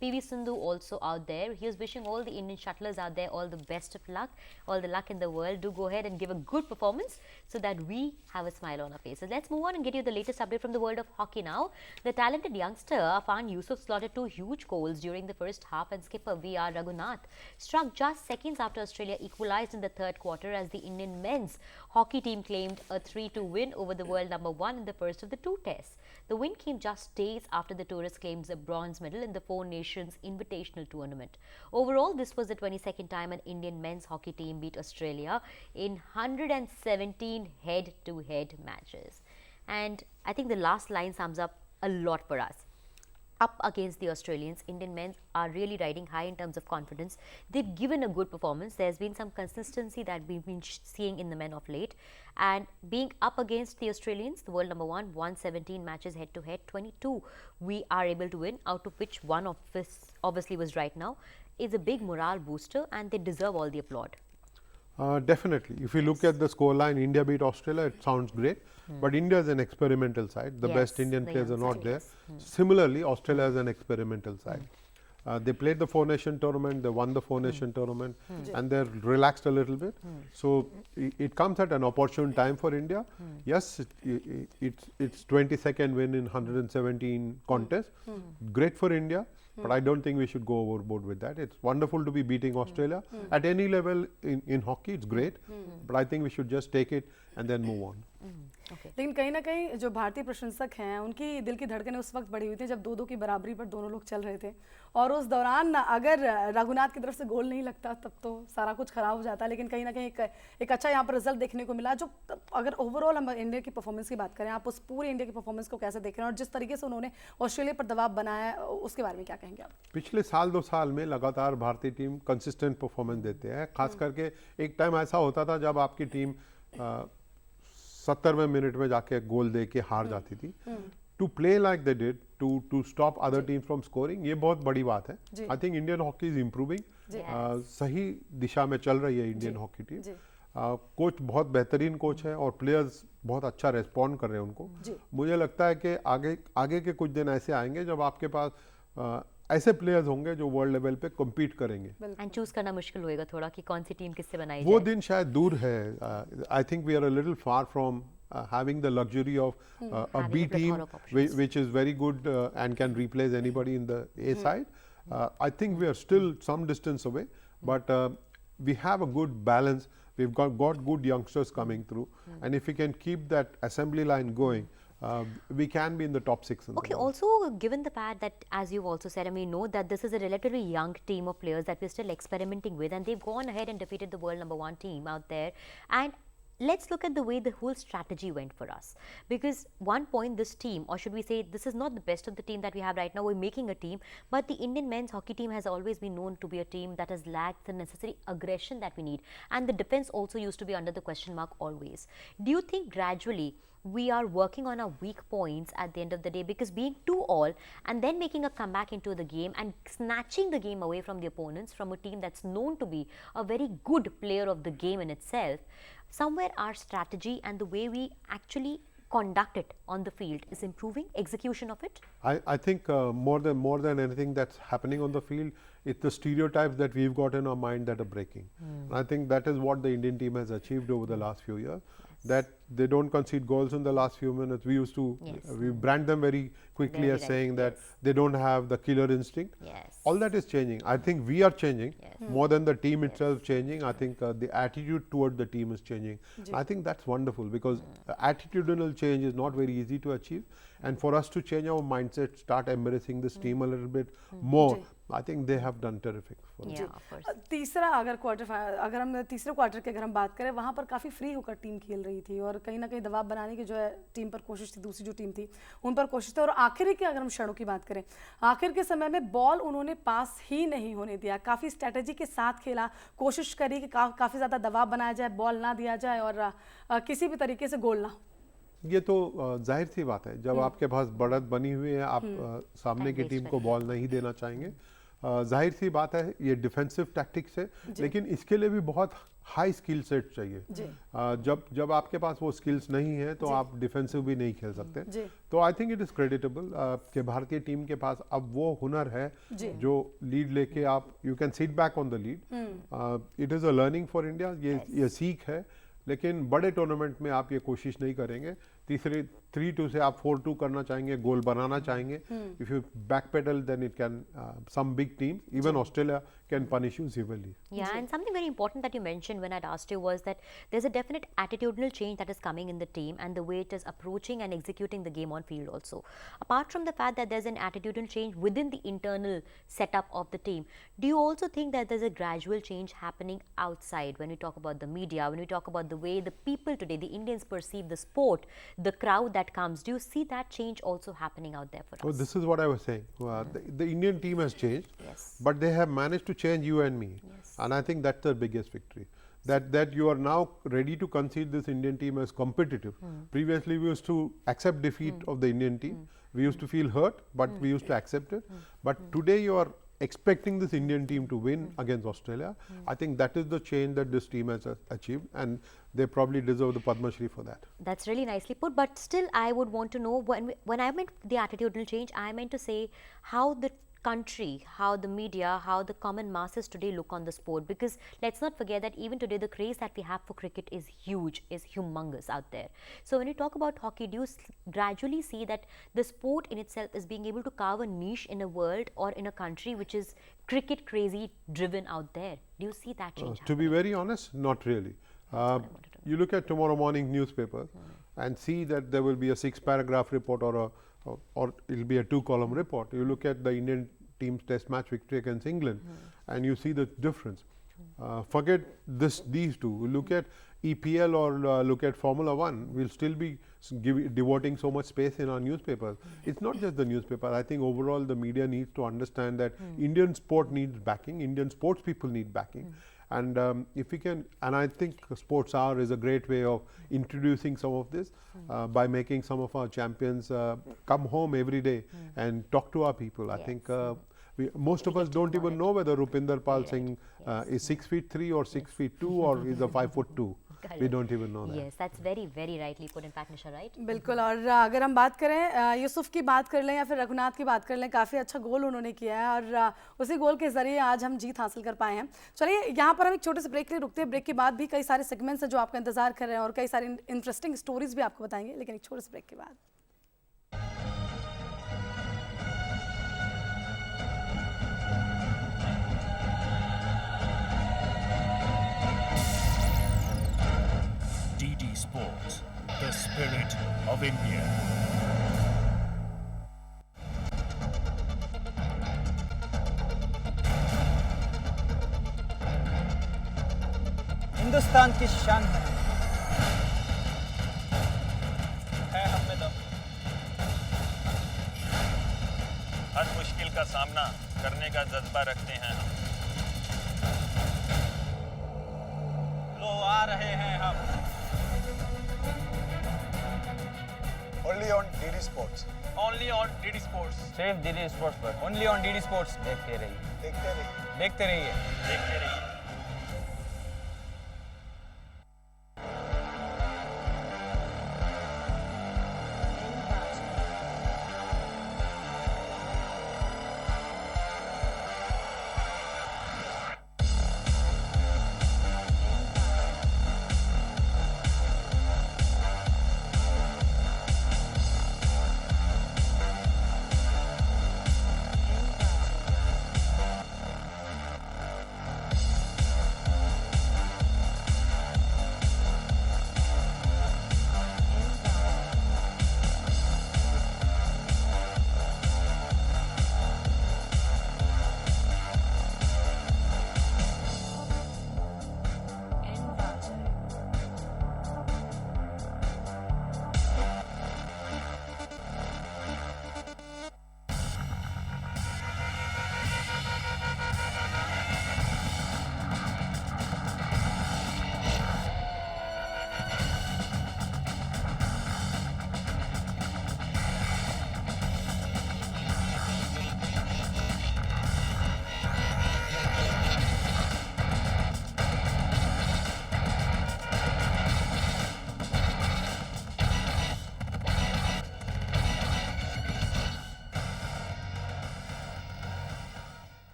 PV Sindhu also out there. He was wishing all the Indian shuttlers out there all the best of luck, all the luck in the world. Do go ahead and give a good performance so that we have a smile on our faces. Let's move on and get you the latest update from the world of hockey now. The talented youngster Afan Yusuf slotted 2 huge goals during the first half, and skipper VR Raghunath struck just seconds after Australia equalized in the third quarter as the Indian men's hockey team claimed a 3-2 win over the world number 1 in the first of the 2 tests. The win came just days after the tourists claimed a bronze medal in the Four Nations Invitational Tournament. Overall, this was the 22nd time an Indian men's hockey team beat Australia in 117 head-to-head matches. And I think the last line sums up a lot for us. Up against the Australians, Indian men are really riding high in terms of confidence. They've given a good performance. There's been some consistency that we've been seeing in the men of late. And being up against the Australians, the world number 1, 117 matches head to head, 22 we are able to win, out of which one of this obviously was right now, is a big morale booster, and they deserve all the applaud. Definitely. If you look at the scoreline, India beat Australia, it sounds great. But India is an experimental side. The best Indian players are not there. Similarly, Australia is an experimental side. They played the Four Nation tournament, they won the Four Nation tournament, and they're relaxed a little bit. So it comes at an opportune time for India. Yes, it's 22nd win in 117 contests. Great for India. But I don't think we should go overboard with that. It's wonderful to be beating Australia. At any level in hockey, it's great. But I think we should just take it and then move on. लेकिन कहीं ना कहीं जो भारतीय प्रशंसक हैं उनकी दिल की धड़कनें उस वक्त बढ़ी हुई थी जब 2-2 की बराबरी पर दोनों लोग चल रहे थे, और उस दौरान अगर रघुनाथ की तरफ से गोल नहीं लगता तब तो सारा कुछ खराब हो जाता। लेकिन कहीं ना कहीं एक अच्छा यहाँ पर रिजल्ट देखने को मिला। जो अगर ओवरऑल हम इंडिया की परफॉर्मेंस की बात करें, आप उस पूरे इंडिया की परफॉर्मेंस को कैसे देख रहे हैं और जिस तरीके से उन्होंने ऑस्ट्रेलिया पर दबाव बनाया, उसके बारे में क्या कहेंगे आप? पिछले साल 2 साल में लगातार भारतीय टीम कंसिस्टेंट परफॉर्मेंस देते हैं। खास करके एक टाइम ऐसा होता था जब आपकी टीम 70वें मिनट में जाके गोल दे के हार जाती थी। To play like they did, to stop other team from scoring, ये बहुत बड़ी बात है। I think Indian hockey is improving, सही दिशा में चल रही है इंडियन हॉकी टीम। कोच बहुत बेहतरीन कोच है और प्लेयर्स बहुत अच्छा रेस्पॉन्ड कर रहे हैं उनको। मुझे लगता है कि आगे के कुछ दिन ऐसे आएंगे जब आपके पास ऐसे प्लेयर्स होंगे जो वर्ल्ड लेवल पे कम्पीट करेंगे। एंड चूज करना मुश्किल होएगा थोड़ा कि कौन सी टीम किससे बनाई वो जाए। दिन शायद दूर है। I think we are a little far from having the luxury of a B team which is very good and can replace anybody in the A side. I think we are still some distance away, but we have a good balance. We've got good youngsters coming through, and if we can keep that assembly line going, we can be in the top 6 in the Okay, world. also given the fact that, as you've also said, and we know that this is a relatively young team of players that we're still experimenting with, and they've gone ahead and defeated the world number 1 team out there. And let's look at the way the whole strategy went for us, because one point this team, or should we say this is not the best of the team that we have right now, we're making a team, but the Indian men's hockey team has always been known to be a team that has lacked the necessary aggression that we need, and the defense also used to be under the question mark always. Do you think gradually we are working on our weak points at the end of the day, because being 2-all and then making a comeback into the game and snatching the game away from the opponents, from a team that's known to be a very good player of the game in itself, somewhere our strategy and the way we actually conduct it on the field is improving, execution of it? I think more than anything that's happening on the field, it's the stereotypes that we've got in our mind that are breaking. I think that is what the Indian team has achieved over the last few years. That they don't concede goals in the last few minutes. We used to we brand them very quickly Very as saying right, that they don't have the killer instinct. Yes. All that is changing. I think we are changing more than the team itself changing. I think the attitude toward the team is changing. I think that's wonderful, because attitudinal change is not very easy to achieve, and for us to change our mindset, start embracing this team a little bit more, I think they have done terrific for us. Yeah, of course. तीसरा अगर हम तीसरे quarter की अगर हम बात करें, वहाँ पर काफ़ी फ्री होकर टीम खेल रही थी और कहीं ना कहीं दबाव बनाने की जो है टीम पर कोशिश थी, दूसरी जो टीम थी उन पर कोशिश थी। और आखिर के अगर हम क्षणों की बात करें, आखिर के समय में बॉल उन्होंने पास ही नहीं होने दिया, काफ़ी स्ट्रैटेजी के साथ खेला, कोशिश करी कि काफ़ी ज़्यादा दबाव बनाया जाए, बॉल ना दिया जाए और किसी भी तरीके से गोल ना। ये तो जाहिर सी बात है, जब आपके पास बढ़त बनी हुई है, आप सामने की टीम को बॉल नहीं देना चाहेंगे। जाहिर सी बात है ये डिफेंसिव टैक्टिक्स है, लेकिन इसके लिए भी बहुत हाई स्किल सेट चाहिए। जब आपके पास वो स्किल्स नहीं है तो आप डिफेंसिव भी नहीं खेल सकते। तो I think it is creditable कि भारतीय टीम के पास अब वो हुनर है जो लीड लेके आप you can sit back on the lead. It is a learning for India, ये सीख है, लेकिन बड़े टूर्नामेंट में आप ये कोशिश नहीं करेंगे। तीसरे 3-2 से आप 4-2 करना चाहेंगे, गोल बनाना चाहेंगे। If you back pedal then it can some big team, even Australia can punish you severely. Yeah, and something very important that you mentioned when I'd asked you was that there's a definite attitudinal change that is coming in the team and the way it is approaching and executing the game on field also. Apart from the fact that there's an attitudinal change within the internal setup of the team, do you also think that there's a gradual change happening outside when we talk about the media, when we talk about the way the people today, the Indians perceive the sport, the crowd that comes? Do you see that change also happening out there for us? Oh, this is what I was saying. The Indian team has changed, but they have managed to change you and me, and I think that's the biggest victory. That you are now ready to concede this Indian team as competitive. Previously, we used to accept defeat of the Indian team. We used to feel hurt, but we used to accept it. But today, you are expecting this Indian team to win against Australia. I think that is the change that this team has achieved, and they probably deserve the Padma Shri for that. That's really nicely put, but still I would want to know, when I meant the attitudinal change, I meant to say how the country, how the media, how the common masses today look on the sport, because let's not forget that even today the craze that we have for cricket is huge, is humongous out there. So when you talk about hockey, do you gradually see that the sport in itself is being able to carve a niche in a world or in a country which is cricket crazy driven out there? Do you see that change To be very honest, not really. You look at tomorrow morning newspaper and see that there will be a 6-paragraph report or it will be a 2-column report. You look at the Indian team's test match victory against England and you see the difference. Forget these two. Look at EPL or look at Formula 1. We'll still be devoting so much space in our newspapers. It's not just the newspaper. I think overall the media needs to understand that Indian sport needs backing. Indian sports people need backing. And if we can, and I think Sports Hour is a great way of introducing some of this by making some of our champions come home every day and talk to our people. I think most of us don't even know whether Rupinder Pal Singh is 6'3" or 6'2" or is a 5'2". We don't even know that. Yes, that's very, very rightly put. In fact, Nisha, right? बिल्कुल। और अगर हम बात करें यूसुफ की बात कर लें या फिर रघुनाथ की बात कर लें, काफ़ी अच्छा गोल उन्होंने किया है और उसी गोल के ज़रिए आज हम जीत हासिल कर पाए हैं। चलिए यहाँ पर हम एक छोटे से ब्रेक के लिए रुकते हैं। ब्रेक के बाद भी कई सारे सेगमेंट्स हैं जो आपका इंतजार कर रहे हैं और कई सारी इंटरेस्टिंग स्टोरीज भी आपको बताएंगे, लेकिन एक छोटे से ब्रेक के बाद। Sports, the spirit of India. Hindustan की शान है हम में दम। हर मुश्किल का सामना करने का जज्बा रखते हैं हम। लो आ रहे हैं हम। Only on DD Sports. Only on DD Sports. सिर्फ DD Sports पर. Only on DD Sports. देखते रहिए. देखते रहिए. देखते रहिए. देखते रहिए.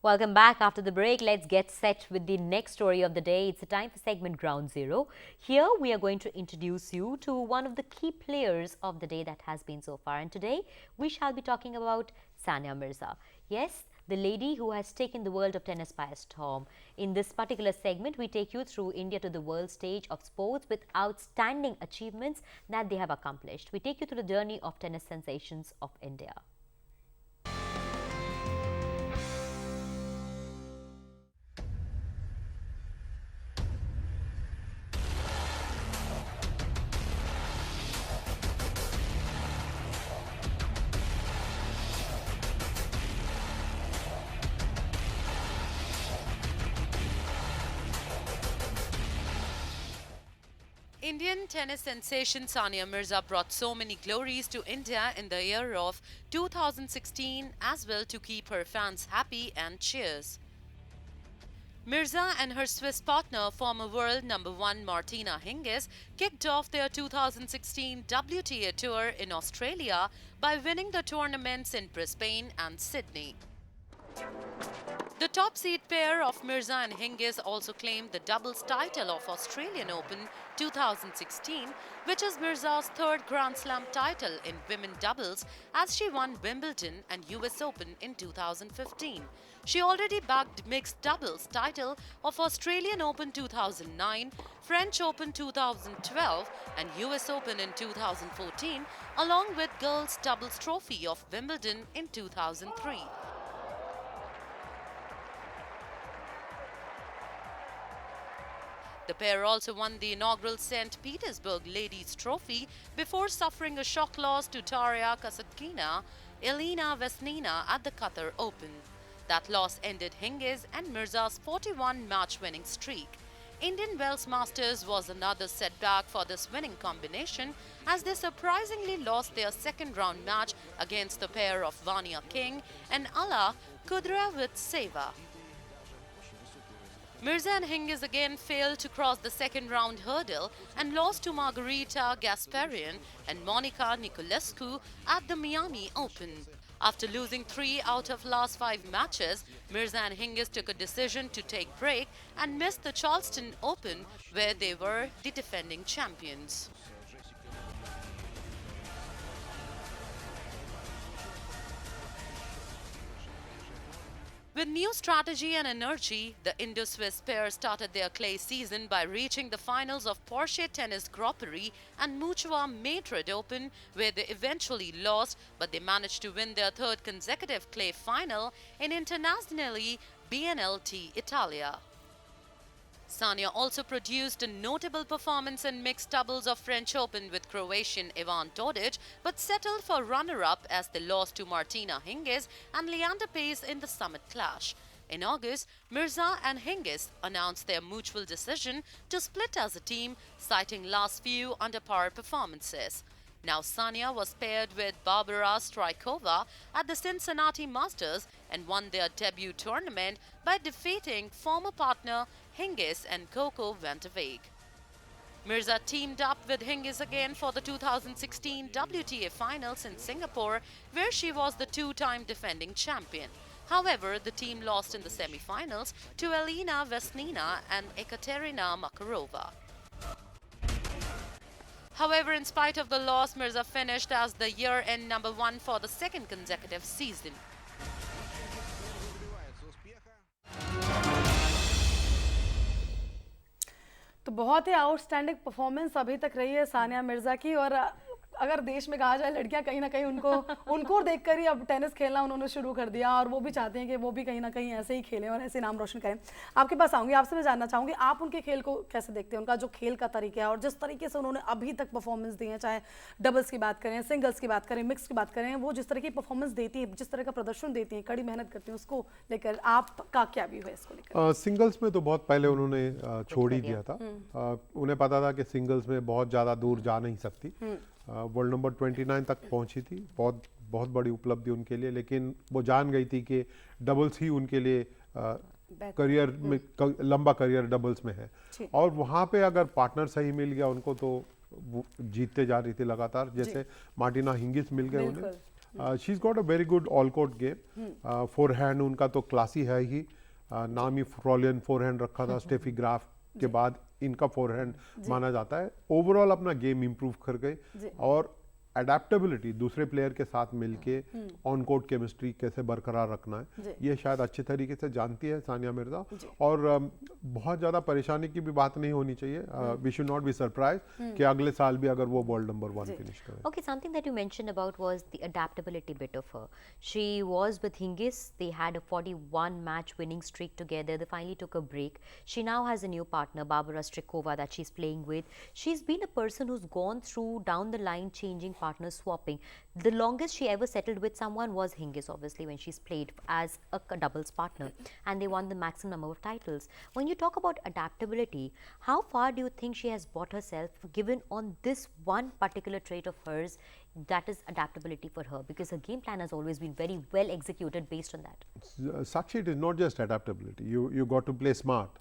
Welcome back after the break. Let's get set with the next story of the day. It's a time for segment Ground Zero. Here we are going to introduce you to one of the key players of the day that has been so far. And today we shall be talking about Sania Mirza. Yes, the lady who has taken the world of tennis by storm. In this particular segment, we take you through India to the world stage of sports with outstanding achievements that they have accomplished. We take you through the journey of tennis sensations of India. Indian tennis sensation Sania Mirza brought so many glories to India in the year of 2016 as well to keep her fans happy and cheers. Mirza and her Swiss partner, former world number 1 Martina Hingis, kicked off their 2016 WTA Tour in Australia by winning the tournaments in Brisbane and Sydney. The top seed pair of Mirza and Hingis also claimed the doubles title of Australian Open 2016, which is Mirza's third Grand Slam title in women doubles as she won Wimbledon and US Open in 2015. She already bagged mixed doubles title of Australian Open 2009, French Open 2012 and US Open in 2014, along with girls doubles trophy of Wimbledon in 2003. The pair also won the inaugural St. Petersburg Ladies Trophy before suffering a shock loss to Daria Kasatkina, Elena Vesnina at the Qatar Open. That loss ended Hingis and Mirza's 41 match-winning streak. Indian Wells Masters was another setback for this winning combination as they surprisingly lost their second-round match against the pair of Vania King and Ala Kudryavtseva. Mirza and Hingis again failed to cross the second-round hurdle and lost to Margarita Gasparian and Monica Niculescu at the Miami Open. After losing 3 out of last 5 matches, Mirza and Hingis took a decision to take break and missed the Charleston Open, where they were the defending champions. With new strategy and energy, the Indo-Swiss pair started their clay season by reaching the finals of Porsche Tennis Grand Prix and Mutua Madrid Open, where they eventually lost, but they managed to win their third consecutive clay final in Internazionale BNLT Italia. Sania also produced a notable performance in mixed doubles of French Open with Croatian Ivan Todic, but settled for runner-up as they lost to Martina Hingis and Leander Paes in the summit clash. In August, Mirza and Hingis announced their mutual decision to split as a team, citing last few under-par performances. Now Sania was paired with Barbara Strykova at the Cincinnati Masters and won their debut tournament by defeating former partner Hingis and Coco Vandeweghe. Mirza teamed up with Hingis again for the 2016 WTA Finals in Singapore, where she was the 2-time defending champion. However, the team lost in the semi-finals to Elena Vesnina and Ekaterina Makarova. However, in spite of the loss, Mirza finished as the year-end number 1 for the second consecutive season. तो बहुत ही outstanding performance अभी तक रही है सानिया मिर्जा की। और अगर देश में कहा जाए लड़कियां कहीं ना कहीं उनको देखकर ही अब टेनिस खेलना उन्होंने शुरू कर दिया और वो भी चाहते हैं कि वो भी कहीं ना कहीं ऐसे ही खेलें और ऐसे नाम रोशन करें। आपके पास आऊँगी, आपसे मैं जानना चाहूँगी आप उनके खेल को कैसे देखते हैं, उनका जो खेल का तरीका है और जिस तरीके से उन्होंने अभी तक परफॉर्मेंस दी है, चाहे डबल्स की बात करें, सिंगल्स की बात करें, मिक्स की बात करें, वो जिस तरह की परफॉर्मेंस देती है, जिस तरह का प्रदर्शन देती है, कड़ी मेहनत करती है, उसको लेकर आपका क्या व्यू है इसको लेकर? सिंगल्स में तो बहुत पहले उन्होंने छोड़ ही दिया था। उन्हें पता था कि सिंगल्स में बहुत ज़्यादा दूर जा नहीं सकती। वर्ल्ड नंबर 29 तक पहुंची थी, बहुत बड़ी उपलब्धि उनके लिए, लेकिन वो जान गई थी कि डबल्स ही उनके लिए करियर में लंबा करियर डबल्स में है और वहाँ पे अगर पार्टनर सही मिल गया उनको तो जीतते जा रही थी लगातार। जैसे मार्टिना हिंगिस मिल गए उन्हें she is got a very good all court game. Forehand उनका तो क्लासी है ही. नाम ही फ्रॉलियन फोरहैंड रखा था स्टेफी ग्राफ के बाद इनका फोरहैंड माना जाता है. ओवरऑल अपना गेम इंप्रूव कर गए और अडेप्टेबिलिटी दूसरे प्लेयर के साथ मिलके ऑन कोर्ट केमिस्ट्री कैसे बरकरार रखना है ये शायद अच्छे तरीके से जानती है सानिया मिर्जा. और बहुत ज़्यादा परेशानी की भी बात नहीं होनी चाहिए. We should not be surprise कि अगले साल भी अगर वो वर्ल्ड नंबर 1 फिनिश करें. Okay, something that you mentioned about was the adaptability bit of her. She was with Hingis. They had a 41 match winning streak together. They finally took a break. She now has a new partner, Barbara Strikova, that she's playing with. She's been a person who's gone through down the line changing partner swapping. The longest she ever settled with someone was Hingis, obviously, when she's played as a doubles partner, and they won the maximum number of titles. When you talk about adaptability, how far do you think she has brought herself given on this one particular trait of hers, that is adaptability for her, because her game plan has always been very well executed based on that? Sakshi, it is not just adaptability. You got to play smart.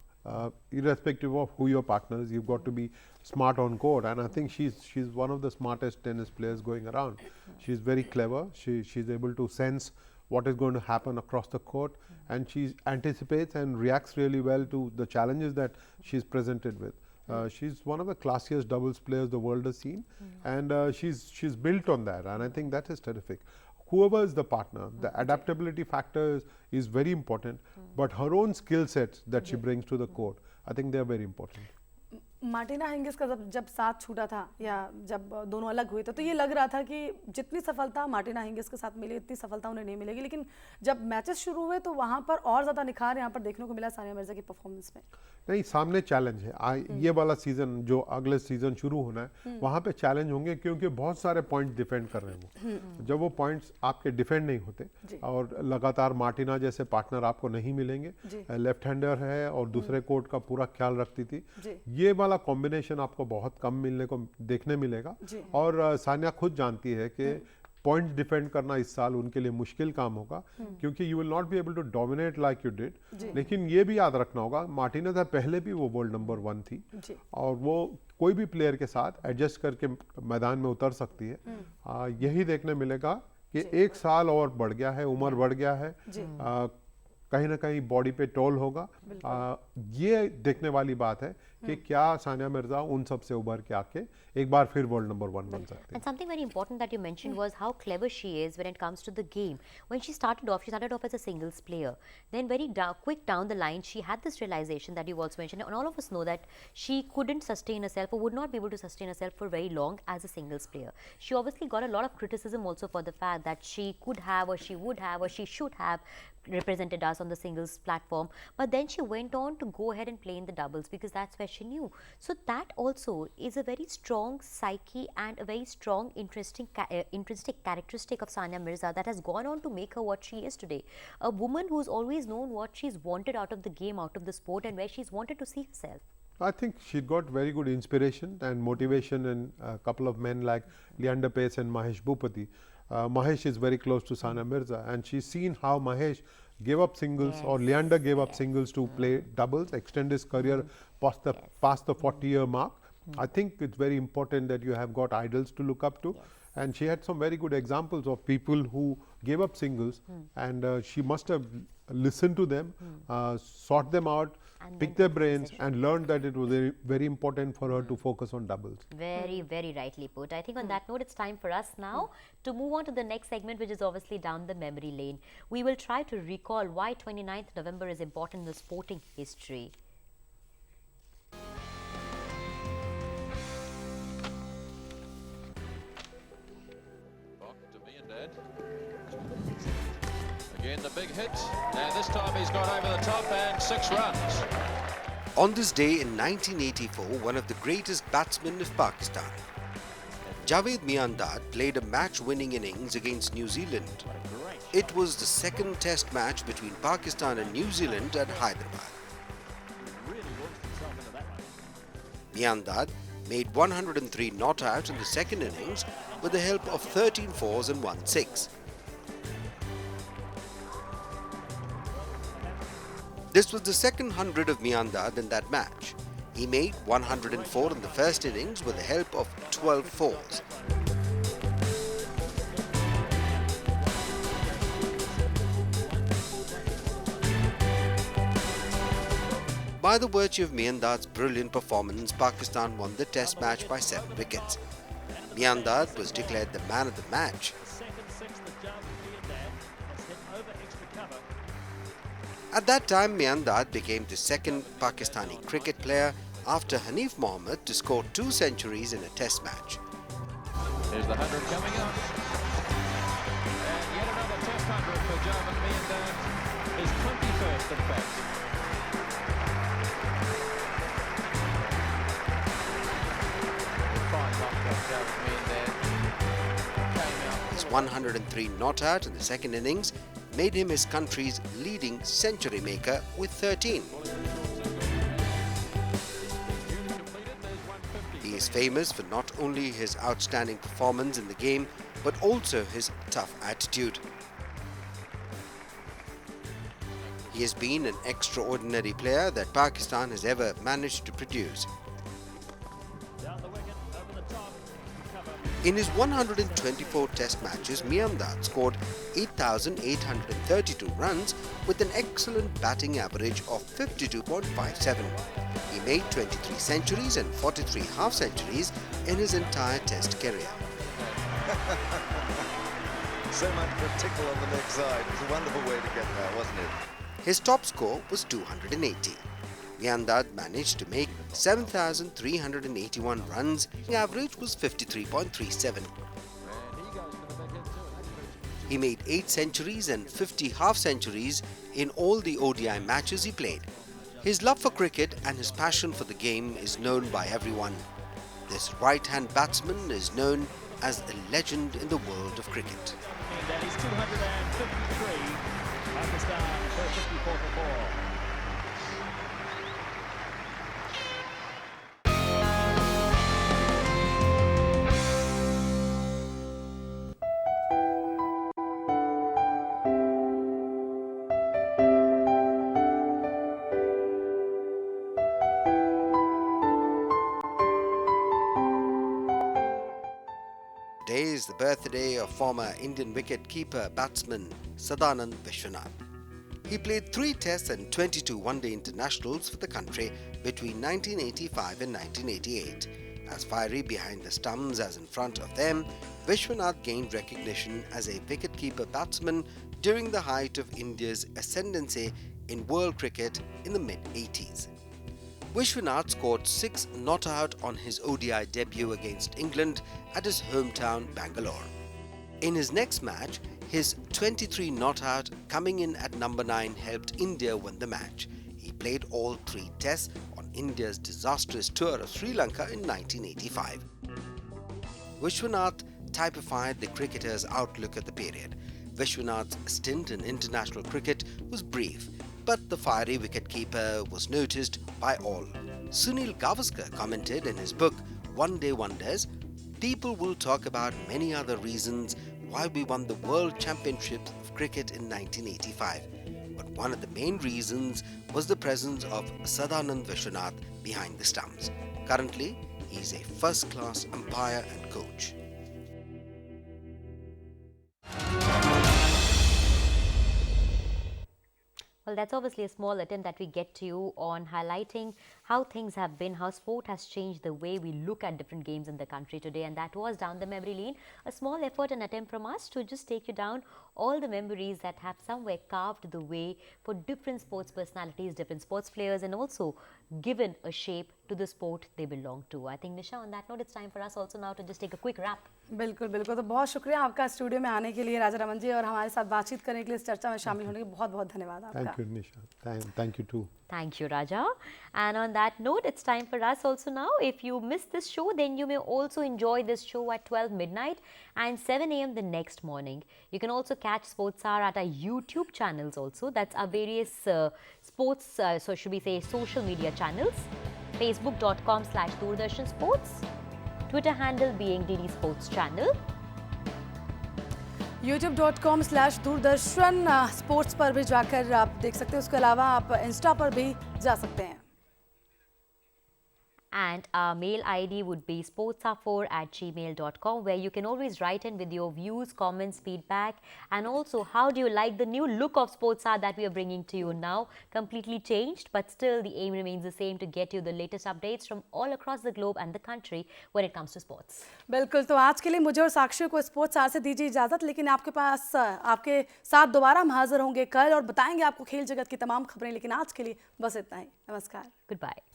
Irrespective of who your partner is, you've got to be smart on court, and I think she's one of the smartest tennis players going around. She's very clever. She's able to sense what is going to happen across the court, and she anticipates and reacts really well to the challenges that she's presented with. She's one of the classiest doubles players the world has seen, and she's built on that, and I think that is terrific. Whoever is the partner, the adaptability factor is very important, but her own skill sets that she brings to the court, I think they are very important. Martina Hingis का जब साथ छूटा था या जब दोनों अलग हुए थे तो ये लग रहा था कि जितनी सफलता मार्टिना हिंगिस के साथ मिली उतनी सफलता उन्हें नहीं मिलेगी, लेकिन जब मैचेस शुरू हुए तो वहाँ पर और ज़्यादा निखार यहाँ पर देखने को मिला सानिया मिर्जा की परफॉर्मेंस में. नहीं, सामने चैलेंज है. ये वाला सीजन जो अगले सीजन शुरू होना है वहाँ पे चैलेंज होंगे, क्योंकि बहुत सारे पॉइंट्स डिफेंड कर रहे हैं वो. जब वो पॉइंट्स आपके डिफेंड नहीं होते और लगातार मार्टिना जैसे पार्टनर आपको नहीं मिलेंगे, लेफ्ट हैंडर है और दूसरे कोर्ट का पूरा ख्याल रखती थी, ये वाला कॉम्बिनेशन आपको बहुत कम मिलने को देखने मिलेगा. और सानिया खुद जानती है कि पॉइंट्स डिफेंड करना इस साल उनके लिए मुश्किल काम होगा, क्योंकि you will not be able to dominate like you did. लेकिन ये भी याद रखना होगा, मार्टिना से पहले भी वो वर्ल्ड नंबर 1 थी और वो कोई भी प्लेयर के साथ एडजस्ट करके मैदान में उतर सकती है. यही देखने मिलेगा कि एक साल और बढ़ गया है, उम्र बढ़ गया है, कहीं ना कहीं बॉडी पे टोल होगा. ये देखने वाली बात है कि क्या सानिया मिर्जा उन सब से उभर के आके एक बार फिर वर्ल्ड नंबर 1 बन सकती है. And something very important that you mentioned was how clever she is when it comes to the game. When she started off as a singles player. Then very quick down the line, she had this realization that you also mentioned, and all of us know that she couldn't sustain herself or would not be able to sustain herself for very long as a singles player. She obviously got a lot of criticism also for the fact that she could have or she would have or she should have represented us on the singles platform, but then she went on to go ahead and play in the doubles because that's where she knew. So that also is a very strong psyche and a very strong intrinsic characteristic of Sania Mirza that has gone on to make her what she is today. A woman who's always known what she's wanted out of the game, out of the sport, and where she's wanted to see herself. I think she got very good inspiration and motivation in a couple of men like Leander Paes and Mahesh Bhupati. Mahesh is very close to Sania Mirza, and she's seen how Mahesh gave up singles or Leander gave up singles to play doubles, extend his career past the 40-year mark. I think it's very important that you have got idols to look up to. And she had some very good examples of people who gave up singles, and she must have listened to them, sought them out, picked their brains, and learned that it was very, very important for her to focus on doubles. Very, very rightly put. I think on that note, it's time for us now to move on to the next segment, which is obviously down the memory lane. We will try to recall why 29th November is important in the sporting history. Again the big hit, and this time he's got over the top and 6 runs. On this day in 1984, one of the greatest batsmen of Pakistan, Javed Miandad, played a match-winning innings against New Zealand. It was the second test match between Pakistan and New Zealand at Hyderabad. Miandad made 103 not out in the second innings with the help of 13 fours and 1 6. This was the second 100 of Miandad in that match. He made 104 in the first innings with the help of 12 fours. By the virtue of Miandad's brilliant performance, Pakistan won the test match by 7 wickets. Miandad was declared the man of the match. At that time, Miandad became the second Pakistani cricket player after Hanif Mohammed to score 2 centuries in a test match. Here's the 100 coming up. And yet another test 100 for Javed Miandad. His 21st, in fact. His 103 not out in the second innings made him his country's leading century maker with 13. He is famous for not only his outstanding performance in the game, but also his tough attitude. He has been an extraordinary player that Pakistan has ever managed to produce. In his 124 test matches, Miandad scored 8,832 runs with an excellent batting average of 52.57. He made 23 centuries and 43 half-centuries in his entire test career. So much for a tickle on the neck side. It was a wonderful way to get there, wasn't it? His top score was 280. Miandad managed to make 7,381 runs. The average was 53.37. He made 8 centuries and 50 half-centuries in all the ODI matches he played. His love for cricket and his passion for the game is known by everyone. This right-hand batsman is known as a legend in the world of cricket. That is 253. Pakistan 54 for 4. Today is the birthday of former Indian wicket-keeper batsman Sadanand Vishwanath. He played 3 tests and 22 one-day internationals for the country between 1985 and 1988. As fiery behind the stumps as in front of them, Vishwanath gained recognition as a wicket-keeper batsman during the height of India's ascendancy in world cricket in the mid-80s. Vishwanath scored 6 not out on his ODI debut against England at his hometown Bangalore. In his next match, his 23 not out coming in at number 9 helped India win the match. He played all 3 tests on India's disastrous tour of Sri Lanka in 1985. Vishwanath typified the cricketer's outlook at the period. Vishwanath's stint in international cricket was brief, but the fiery wicketkeeper was noticed by all. Sunil Gavaskar commented in his book One Day Wonders, "People will talk about many other reasons why we won the World Championships of Cricket in 1985. But one of the main reasons was the presence of Sadanand Vishwanath behind the stumps. Currently, he is a first-class umpire and coach." Well, that's obviously a small attempt that we get to you on highlighting how things have been, how sport has changed the way we look at different games in the country today. And that was Down the Memory Lane, a small effort and attempt from us to just take you down all the memories that have somewhere carved the way for different sports personalities, different sports players, and also given a shape to the sport they belong to. I think, Nisha, on that note, it's time for us also now to just take a quick wrap. बिल्कुल बिल्कुल। तो बहुत शुक्रिया आपका studio में आने के लिए राजा रमन जी, और हमारे साथ बातचीत करने के लिए, इस चर्चा में शामिल होने के लिए बहुत बहुत धन्यवाद आपका। Thank you, Nisha. Thank you too. Thank you, Raja. And on that note, it's time for us also now. If you missed this show, then you may also enjoy this show at 12 midnight and 7 a.m. the next morning. You can also catch Sports Hour at our YouTube channels also. That's our various so should we say social media channels. Facebook.com/Doordarshan Sports. Twitter handle being DD Sports Channel. youtube.com/Doordarshan sports पर भी जाकर आप देख सकते हैं। उसके अलावा आप इंस्टा पर भी जा सकते हैं। and our mail ID would be sportsar4@gmail.com, where you can always write in with your views, comments, feedback, and also how do you like the new look of Sportsar that we are bringing to you now. Completely changed, but still the aim remains the same, to get you the latest updates from all across the globe and the country when it comes to sports. बिल्कुल, तो आज के लिए मुझे और साक्षी को sports are से दीजिए इजाजत, लेकिन आपके साथ दोबारा हम हाजिर होंगे कल और बताएंगे आपको खेल जगत की तमाम खबरें, लेकिन आज के लिए बस इतना ही। नमस्कार। Goodbye.